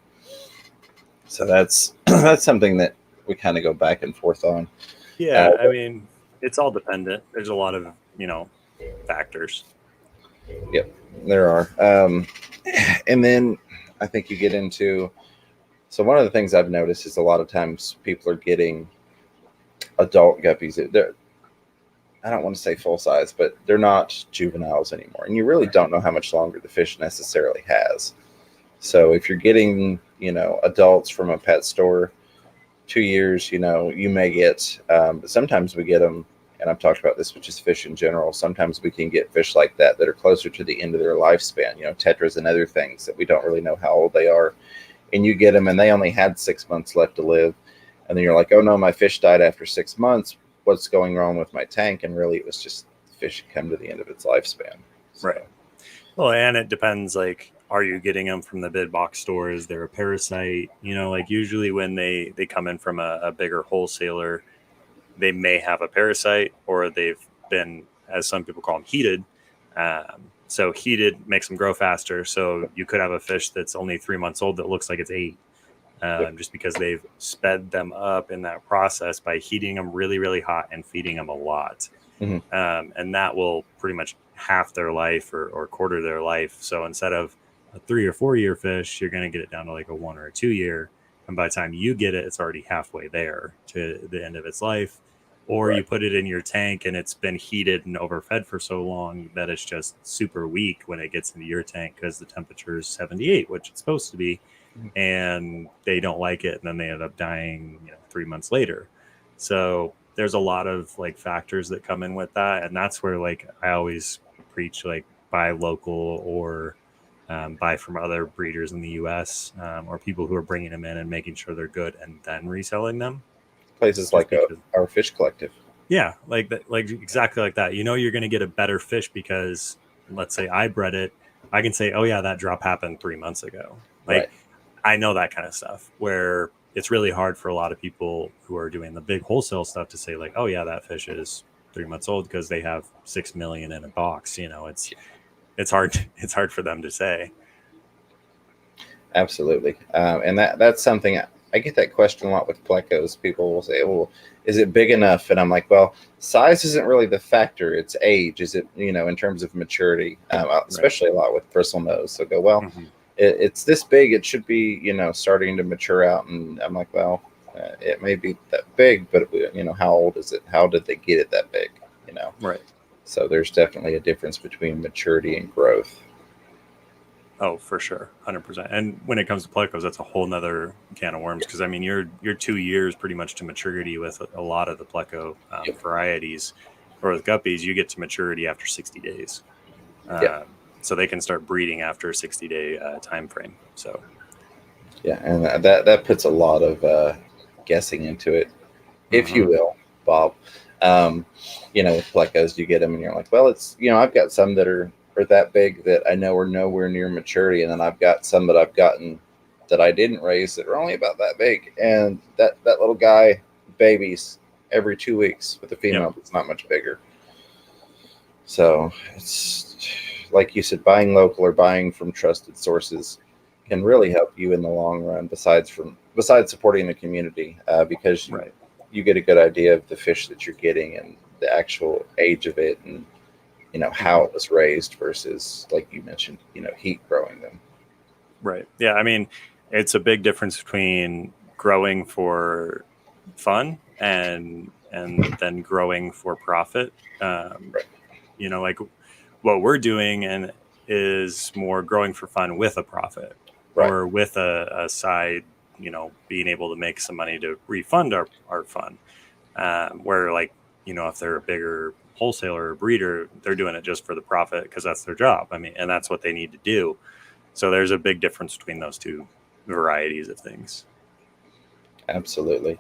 So that's something that we kind of go back and forth on. Yeah, I mean, it's all dependent. There's a lot of, factors. Yep, there are. And then I think you get into, so one of the things I've noticed is a lot of times people are getting adult guppies. I don't want to say full size, but they're not juveniles anymore. And you really don't know how much longer the fish necessarily has. So if you're getting, adults from a pet store, 2 years, you may get, but sometimes we get them, and I've talked about this with just fish in general. Sometimes we can get fish like that are closer to the end of their lifespan, tetras and other things that we don't really know how old they are. And you get them and they only had 6 months left to live. And then you're like, oh no, my fish died after 6 months. What's going wrong with my tank? And really it was just the fish had come to the end of its lifespan. So. Right. Well, and it depends, like, are you getting them from the big box store? Is there a parasite? Like usually when they come in from a bigger wholesaler, they may have a parasite or they've been, as some people call them, heated. So heated makes them grow faster. So you could have a fish that's only 3 months old that looks like it's 8, just because they've sped them up in that process by heating them really, really hot and feeding them a lot. Mm-hmm. And that will pretty much half their life or quarter their life. So instead of a 3 or 4 year fish, you're going to get it down to like a 1 or a 2 year. And by the time you get it, it's already halfway there to the end of its life. Or you put it in your tank and it's been heated and overfed for so long that it's just super weak when it gets into your tank because the temperature is 78, which it's supposed to be. And they don't like it. And then they end up dying 3 months later. So there's a lot of like factors that come in with that. And that's where like I always preach, like buy local or buy from other breeders in the US or people who are bringing them in and making sure they're good and then reselling them. Places like our fish collective. Yeah, like that, like exactly like that. You're going to get a better fish because, let's say I bred it. I can say, oh yeah, that drop happened 3 months ago. Like I know that kind of stuff where it's really hard for a lot of people who are doing the big wholesale stuff to say like, oh yeah, that fish is 3 months old because they have 6 million in a box. It's hard. It's hard for them to say. Absolutely. And that's something I get that question a lot with plecos. People will say, well, is it big enough? And I'm like, well, size isn't really the factor. It's age. Is it, in terms of maturity, especially a lot with bristle nose. So it's this big. It should be, starting to mature out. And I'm like, well, It may be that big, but how old is it? How did they get it that big? Right. So there's definitely a difference between maturity and growth. Oh, for sure, 100%. And when it comes to plecos, that's a whole nother can of worms, because I mean, you're 2 years pretty much to maturity with a lot of the pleco varieties, or with guppies, you get to maturity after 60 days. So they can start breeding after a 60-day time frame. So yeah, and that puts a lot of guessing into it, if you will, Bob. With plecos, you get them and you're like, well, it's, I've got some that are that big that I know are nowhere near maturity, and then I've got some that I've gotten that I didn't raise that are only about that big, and that little guy babies every 2 weeks with a female that's not much bigger. So it's like you said, buying local or buying from trusted sources can really help you in the long run, besides supporting the community, because you get a good idea of the fish that you're getting and the actual age of it, and how it was raised versus, like you mentioned, heat growing them. Right. Yeah. I mean, it's a big difference between growing for fun and then growing for profit. Like what we're doing and is more growing for fun with a profit, or with a side, being able to make some money to refund our fun. Where, like, if they're a bigger wholesaler or breeder, they're doing it just for the profit because that's their job. I mean, and that's what they need to do. So there's a big difference between those two varieties of things. Absolutely.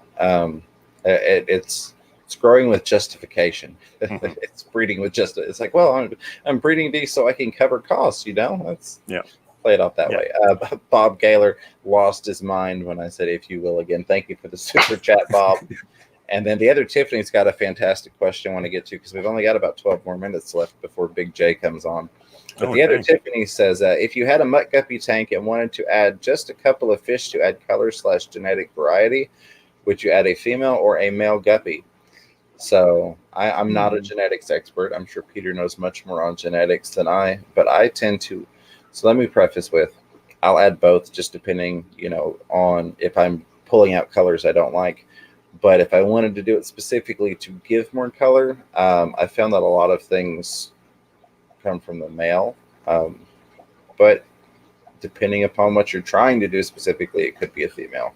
It's growing with justification. It's breeding with it's like, well, I'm breeding these so I can cover costs. Let's play it off that way. Bob Gaylor lost his mind when I said, if you will, again. Thank you for the super chat, Bob. And then the other Tiffany's got a fantastic question I want to get to, because we've only got about 12 more minutes left before Big J comes on. But the other Tiffany says, if you had a mutt guppy tank and wanted to add just a couple of fish to add color/genetic variety, would you add a female or a male guppy? So I'm not a genetics expert. I'm sure Peter knows much more on genetics than I, but I tend to. So let me preface with, I'll add both, just depending, on if I'm pulling out colors I don't like. But if I wanted to do it specifically to give more color, I found that a lot of things come from the male. But depending upon what you're trying to do specifically, it could be a female.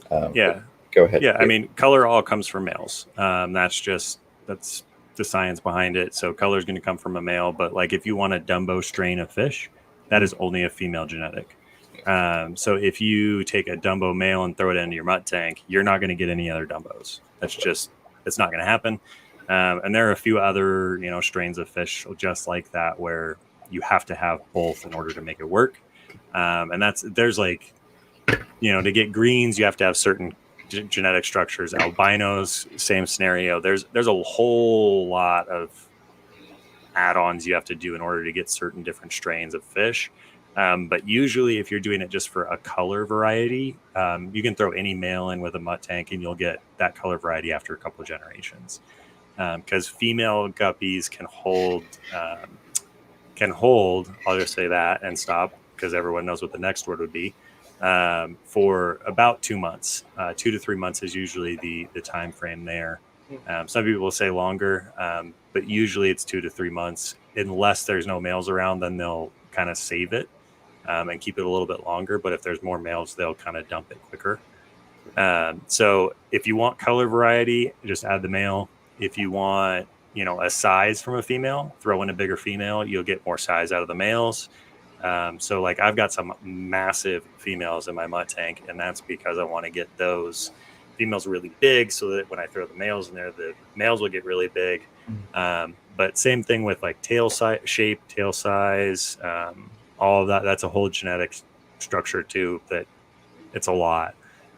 Go ahead. Yeah, I mean, color all comes from males. That's the science behind it. So color is going to come from a male. But like, if you want a Dumbo strain of fish, that is only a female genetic. So if you take a Dumbo male and throw it into your mutt tank, you're not going to get any other Dumbos. It's not going to happen. And there are a few other, strains of fish just like that, where you have to have both in order to make it work. And there's like, to get greens, you have to have certain genetic structures. Albinos, same scenario. There's a whole lot of add-ons you have to do in order to get certain different strains of fish. But usually if you're doing it just for a color variety, you can throw any male in with a mutt tank and you'll get that color variety after a couple of generations. Because female guppies can hold, I'll just say that and stop, because everyone knows what the next word would be, for about 2 months. 2 to 3 months is usually the time frame there. Some people will say longer, but usually it's 2 to 3 months. Unless there's no males around, then they'll kind of save it and keep it a little bit longer. But if there's more males, they'll kind of dump it quicker. So if you want color variety, just add the male. If you want, a size from a female, throw in a bigger female. You'll get more size out of the males. So like, I've got some massive females in my mutt tank, and that's because I want to get those females really big, so that when I throw the males in there, the males will get really big. But same thing with like tail shape, tail size, all of that. That's a whole genetic structure too, that it's a lot.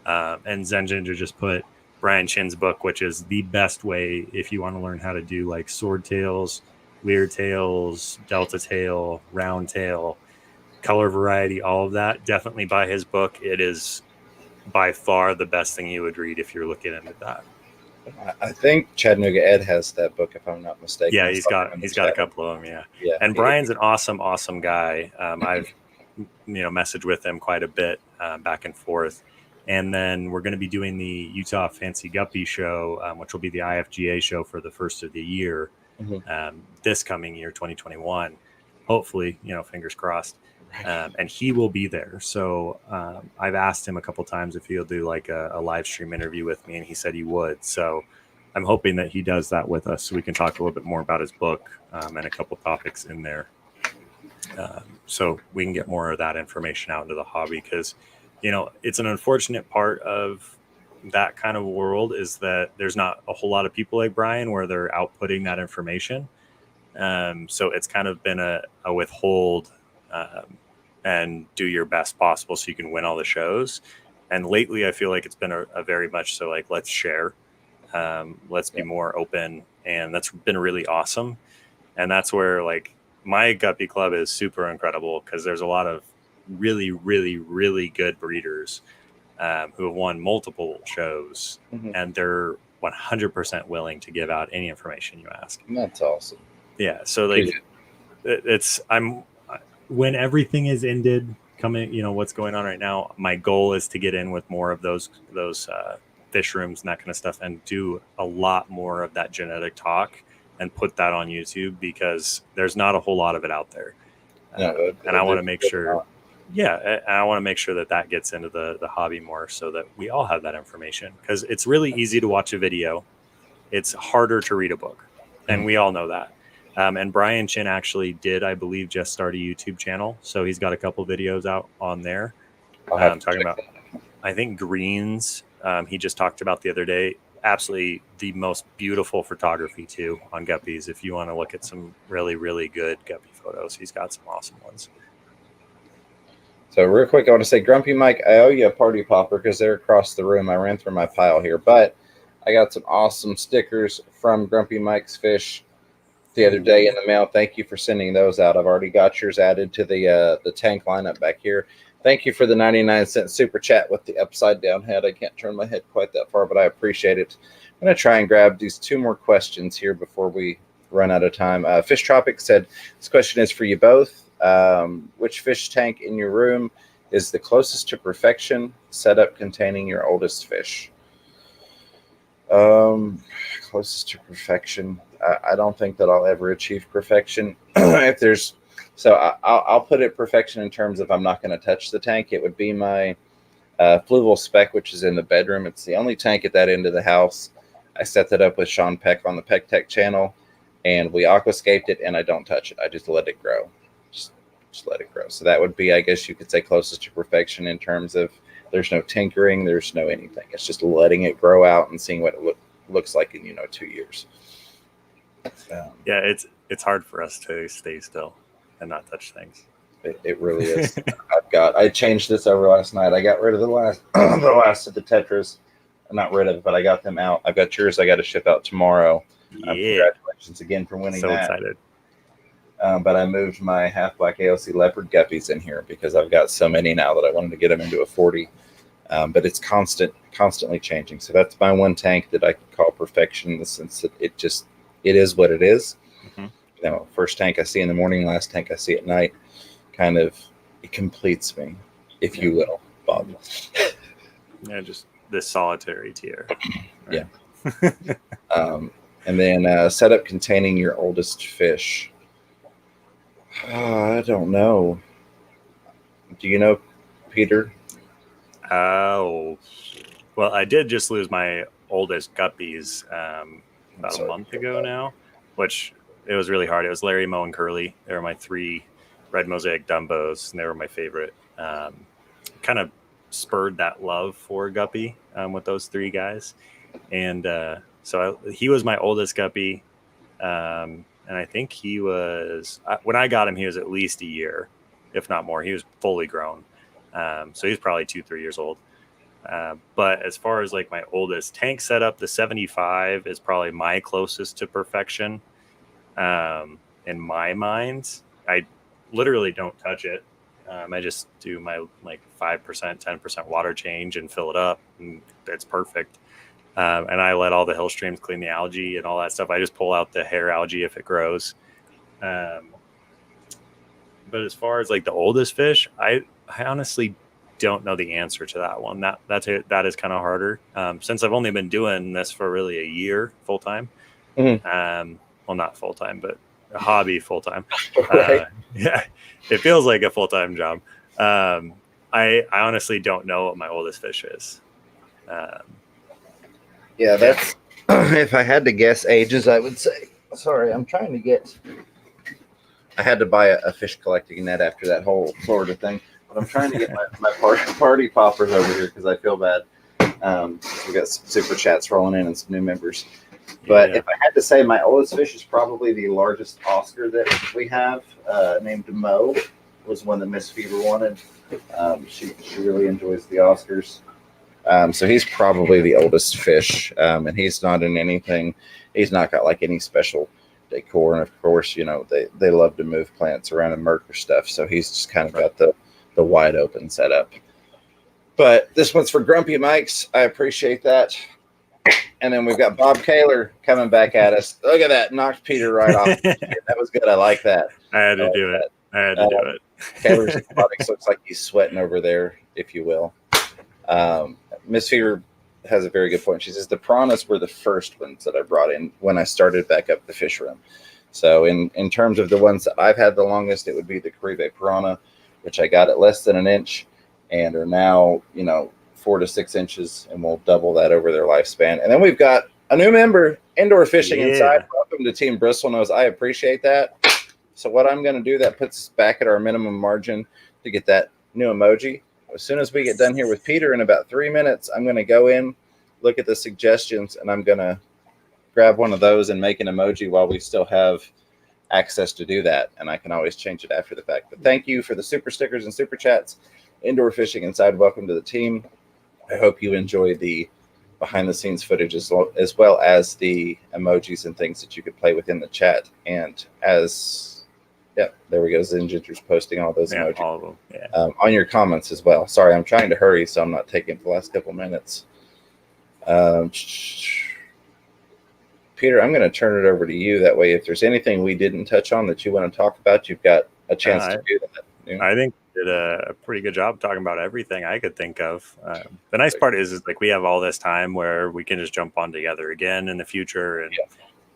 And Zen Ginger just put Brian Chin's book, which is the best way if you want to learn how to do like sword tails, weird tails, delta tail, round tail, color variety, all of that. Definitely buy his book. It is by far the best thing you would read if you're looking into that. I think Chattanooga Ed has that book, if I'm not mistaken. Yeah, he's got a couple of them. Yeah. And Brian's an awesome guy. I've messaged with him quite a bit back and forth. And then we're going to be doing the Utah Fancy Guppy show, which will be the IFGA show for the first of the year, this coming year, 2021. Hopefully, fingers crossed. And he will be there. So I've asked him a couple times if he'll do like a live stream interview with me, and he said he would. So I'm hoping that he does that with us so we can talk a little bit more about his book and a couple topics in there. So we can get more of that information out into the hobby, because it's an unfortunate part of that kind of world is that there's not a whole lot of people like Brian where they're outputting that information. So it's kind of been a withhold and do your best possible so you can win all the shows. And lately I feel like it's been a very much so like, let's share, let's be more open. And that's been really awesome. And that's where like my Guppy Club is super incredible, because there's a lot of really, really, really good breeders who have won multiple shows, and they're 100% willing to give out any information you ask. That's awesome. Yeah. So like when everything is ended coming, what's going on right now, my goal is to get in with more of those fish rooms and that kind of stuff, and do a lot more of that genetic talk and put that on YouTube, because there's not a whole lot of it out there. And I want to make sure, I want to make sure that gets into the hobby more, so that we all have that information, because it's really easy to watch a video. It's harder to read a book. And we all know that. And Brian Chin actually did, I believe, just start a YouTube channel. So he's got a couple videos out on there. Talking about, I think, greens. He just talked about the other day. Absolutely the most beautiful photography too on guppies. If you want to look at some really, really good guppy photos, he's got some awesome ones. So real quick, I want to say, Grumpy Mike, I owe you a party popper because they're across the room. I ran through my pile here, but I got some awesome stickers from Grumpy Mike's Fish the other day in the mail. Thank you for sending those out. I've already got yours added to the tank lineup back here. Thank you for the 99-cent super chat with the upside down head. I can't turn my head quite that far, but I appreciate it. I'm going to try and grab these two more questions here before we run out of time. Fish Tropic said, this question is for you both. Which fish tank in your room is the closest to perfection, setup containing your oldest fish? Closest to perfection. I don't think that I'll ever achieve perfection. I'll put it perfection in terms of I'm not going to touch the tank. It would be my Fluval Spec, which is in the bedroom. It's the only tank at that end of the house. I set that up with Sean Peck on the Peck Tech channel, and we aquascaped it, and I don't touch it. I just let it grow. Just let it grow. So that would be, I guess you could say, closest to perfection in terms of there's no tinkering, there's no anything. It's just letting it grow out and seeing what it looks like in 2 years. Yeah, it's hard for us to stay still and not touch things. It really is. I changed this over last night. I got rid of the last of the Tetras. Not rid of it, but I got them out. I've got yours I got to ship out tomorrow. Congratulations again for winning that. So excited. But I moved my half black AOC leopard guppies in here because I've got so many now that I wanted to get them into a 40. But it's constantly changing. So that's my one tank that I could call perfection in the sense that it is what it is. First tank I see in the morning, last tank I see at night. Kind of, it completes me, if you will, Bob. Yeah, just this solitary tier. Right? Yeah. And then setup containing your oldest fish. I don't know. Do you know, Peter? Oh, well, I did just lose my oldest guppies about a month ago now, which it was really hard. It was Larry, Mo, and Curly. They were my 3 red mosaic Dumbos, and they were my favorite. Kind of spurred that love for Guppy with those 3 guys. And he was my oldest Guppy. And I think he was, when I got him, he was at least a year, if not more. He was fully grown. So he's probably 2-3 years old. But as far as like my oldest tank setup, the 75 is probably my closest to perfection. In my mind, I literally don't touch it. I just do my like 5%, 10% water change and fill it up, and it's perfect. And I let all the hill streams clean the algae and all that stuff. I just pull out the hair algae if it grows. But as far as like the oldest fish, I honestly don't know the answer to that one. That is kind of harder. Since I've only been doing this for really a year full time. Mm-hmm. Well, not full time, but a hobby full time. Right. Yeah, it feels like a full time job. I honestly don't know what my oldest fish is. Yeah, that's if I had to guess ages, I would say. Sorry, I'm trying to get. I had to buy a fish collecting net after that whole Florida thing, but I'm trying to get my party poppers over here because I feel bad. We got some super chats rolling in and some new members. But if I had to say, my oldest fish is probably the largest Oscar that we have, named Mo. Was one that Miss Fever wanted. She really enjoys the Oscars. So he's probably the oldest fish, and he's not in anything. He's not got like any special decor, and of course, they love to move plants around and murder stuff. So he's just kind of got the wide open setup. But this one's for Grumpy Mikes. I appreciate that. And then we've got Bob Kaler coming back at us. Look at that, knocked Peter right off. That was good. I like that. I had to do it. Kaler's Aquatics looks like he's sweating over there, if you will. Miss Fever has a very good point. She says the piranhas were the first ones that I brought in when I started back up the fish room. So in terms of the ones that I've had the longest, it would be the Caribe piranha, which I got at less than an inch and are now, 4 to 6 inches, and we'll double that over their lifespan. And then we've got a new member, Indoor Fishing Inside. Welcome to Team Bristlenose. I appreciate that. So what I'm going to do, that puts us back at our minimum margin to get that new emoji. As soon as we get done here with Peter in about 3 minutes, I'm going to go in, look at the suggestions, and I'm going to grab one of those and make an emoji while we still have access to do that. And I can always change it after the fact. But thank you for the super stickers and super chats. Indoor Fishing Inside, welcome to the team. I hope you enjoy the behind-the-scenes footage as well as the emojis and things that you could play within the chat. And there we go. Zinginger's posting all those emojis. All of them. Yeah. On your comments as well. Sorry, I'm trying to hurry, so I'm not taking the last couple minutes. Peter, I'm going to turn it over to you. That way, if there's anything we didn't touch on that you want to talk about, you've got a chance to do that. I think we did a pretty good job talking about everything I could think of. The nice part is like we have all this time where we can just jump on together again in the future. And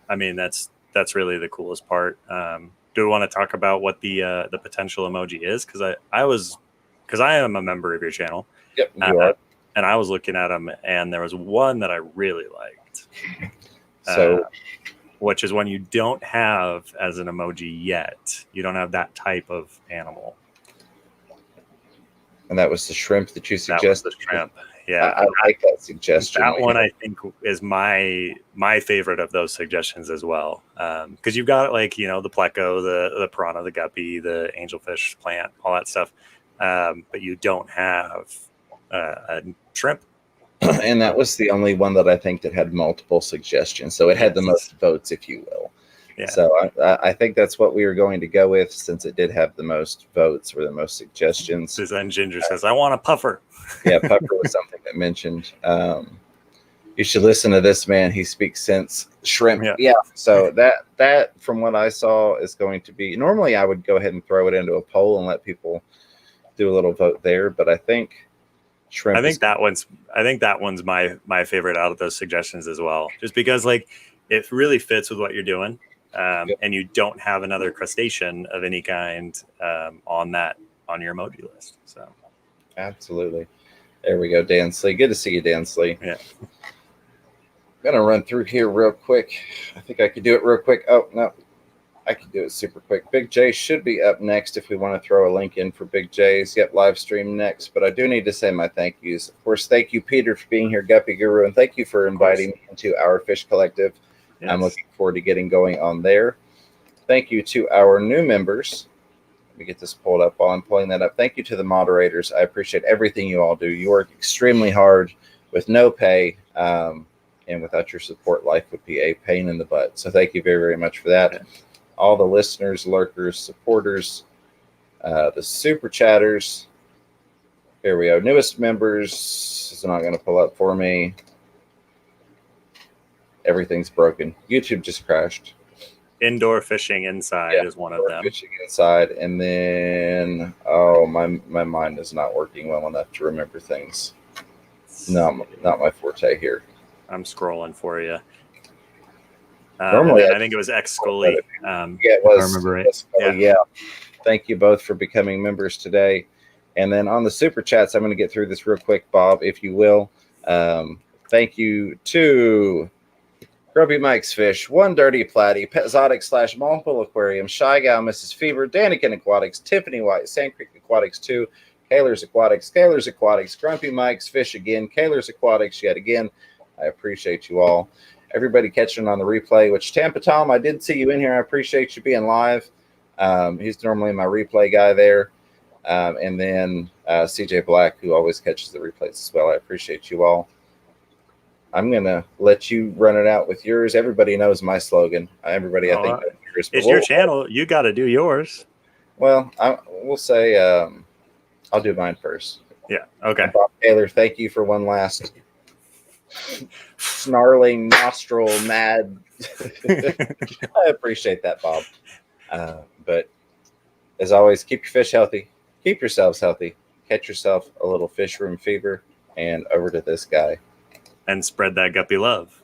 I mean, that's really the coolest part. Do we want to talk about what the potential emoji is? Because I am a member of your channel. Yep, you are. And I was looking at them, and there was one that I really liked. Which is one you don't have as an emoji yet. You don't have that type of animal. And that was the shrimp that you suggested? That was the shrimp, yeah. I like that suggestion. That one, I think, is my favorite of those suggestions as well. Because you've got, like, the pleco, the piranha, the guppy, the angelfish plant, all that stuff. But you don't have a shrimp. And that was the only one that I think that had multiple suggestions. So it had the most votes, if you will. Yeah. So I think that's what we were going to go with, since it did have the most votes or the most suggestions. Then Ginger says, I want a puffer. Yeah, puffer was something that mentioned. You should listen to this man. He speaks sense. Shrimp. Yeah. So that, from what I saw, is going to be, normally I would go ahead and throw it into a poll and let people do a little vote there. But I think shrimp. I think that one's my favorite out of those suggestions as well. Just because, like, it really fits with what you're doing. And you don't have another crustacean of any kind on your emoji list. So absolutely. There we go, Dan Slee. Good to see you, Dan Slee. Yeah. I'm gonna run through here real quick. I think I could do it real quick. Oh no, I can do it super quick. Big J should be up next if we want to throw a link in for Big J's. Yep, live stream next. But I do need to say my thank yous. Of course, thank you, Peter, for being here, Guppy Guru, and thank you for inviting me into our fish collective. Yes. I'm looking forward to getting going on there. Thank you to our new members. Let me get this pulled up while I'm pulling that up. Thank you to the moderators. I appreciate everything you all do. You work extremely hard with no pay, and without your support, life would be a pain in the butt. So thank you very, very much for that. All the listeners, lurkers, supporters, the super chatters. Here we go. Newest members. It's not going to pull up for me. Everything's broken. YouTube just crashed. Indoor fishing inside is one of them. Fishing inside, and then my mind is not working well enough to remember things. No, not my forte here. I'm scrolling for you. Normally, I think it was X Scully. It was. I remember it. Yeah. Thank you both for becoming members today. And then on the super chats, I'm going to get through this real quick, Bob, if you will. Thank you to Grubby Mike's Fish, One Dirty Platy, Petzotic / Multiple Aquarium, Shy Gal, Mrs. Fever, Danikin Aquatics, Tiffany White, Sand Creek Aquatics 2, Kaler's Aquatics, Grumpy Mike's Fish again, Kaler's Aquatics yet again. I appreciate you all. Everybody catching on the replay, which Tampa Tom, I did see you in here. I appreciate you being live. He's normally my replay guy there. And then CJ Black, who always catches the replays as well. I appreciate you all. I'm going to let you run it out with yours. Everybody knows my slogan. Everybody, I think, knows yours. It's your channel. You got to do yours. Well, we'll say I'll do mine first. Yeah. Okay. Bob Taylor, thank you for one last snarling nostril mad. I appreciate that, Bob. But as always, keep your fish healthy. Keep yourselves healthy. Catch yourself a little fish room fever. And over to this guy. And spread that guppy love.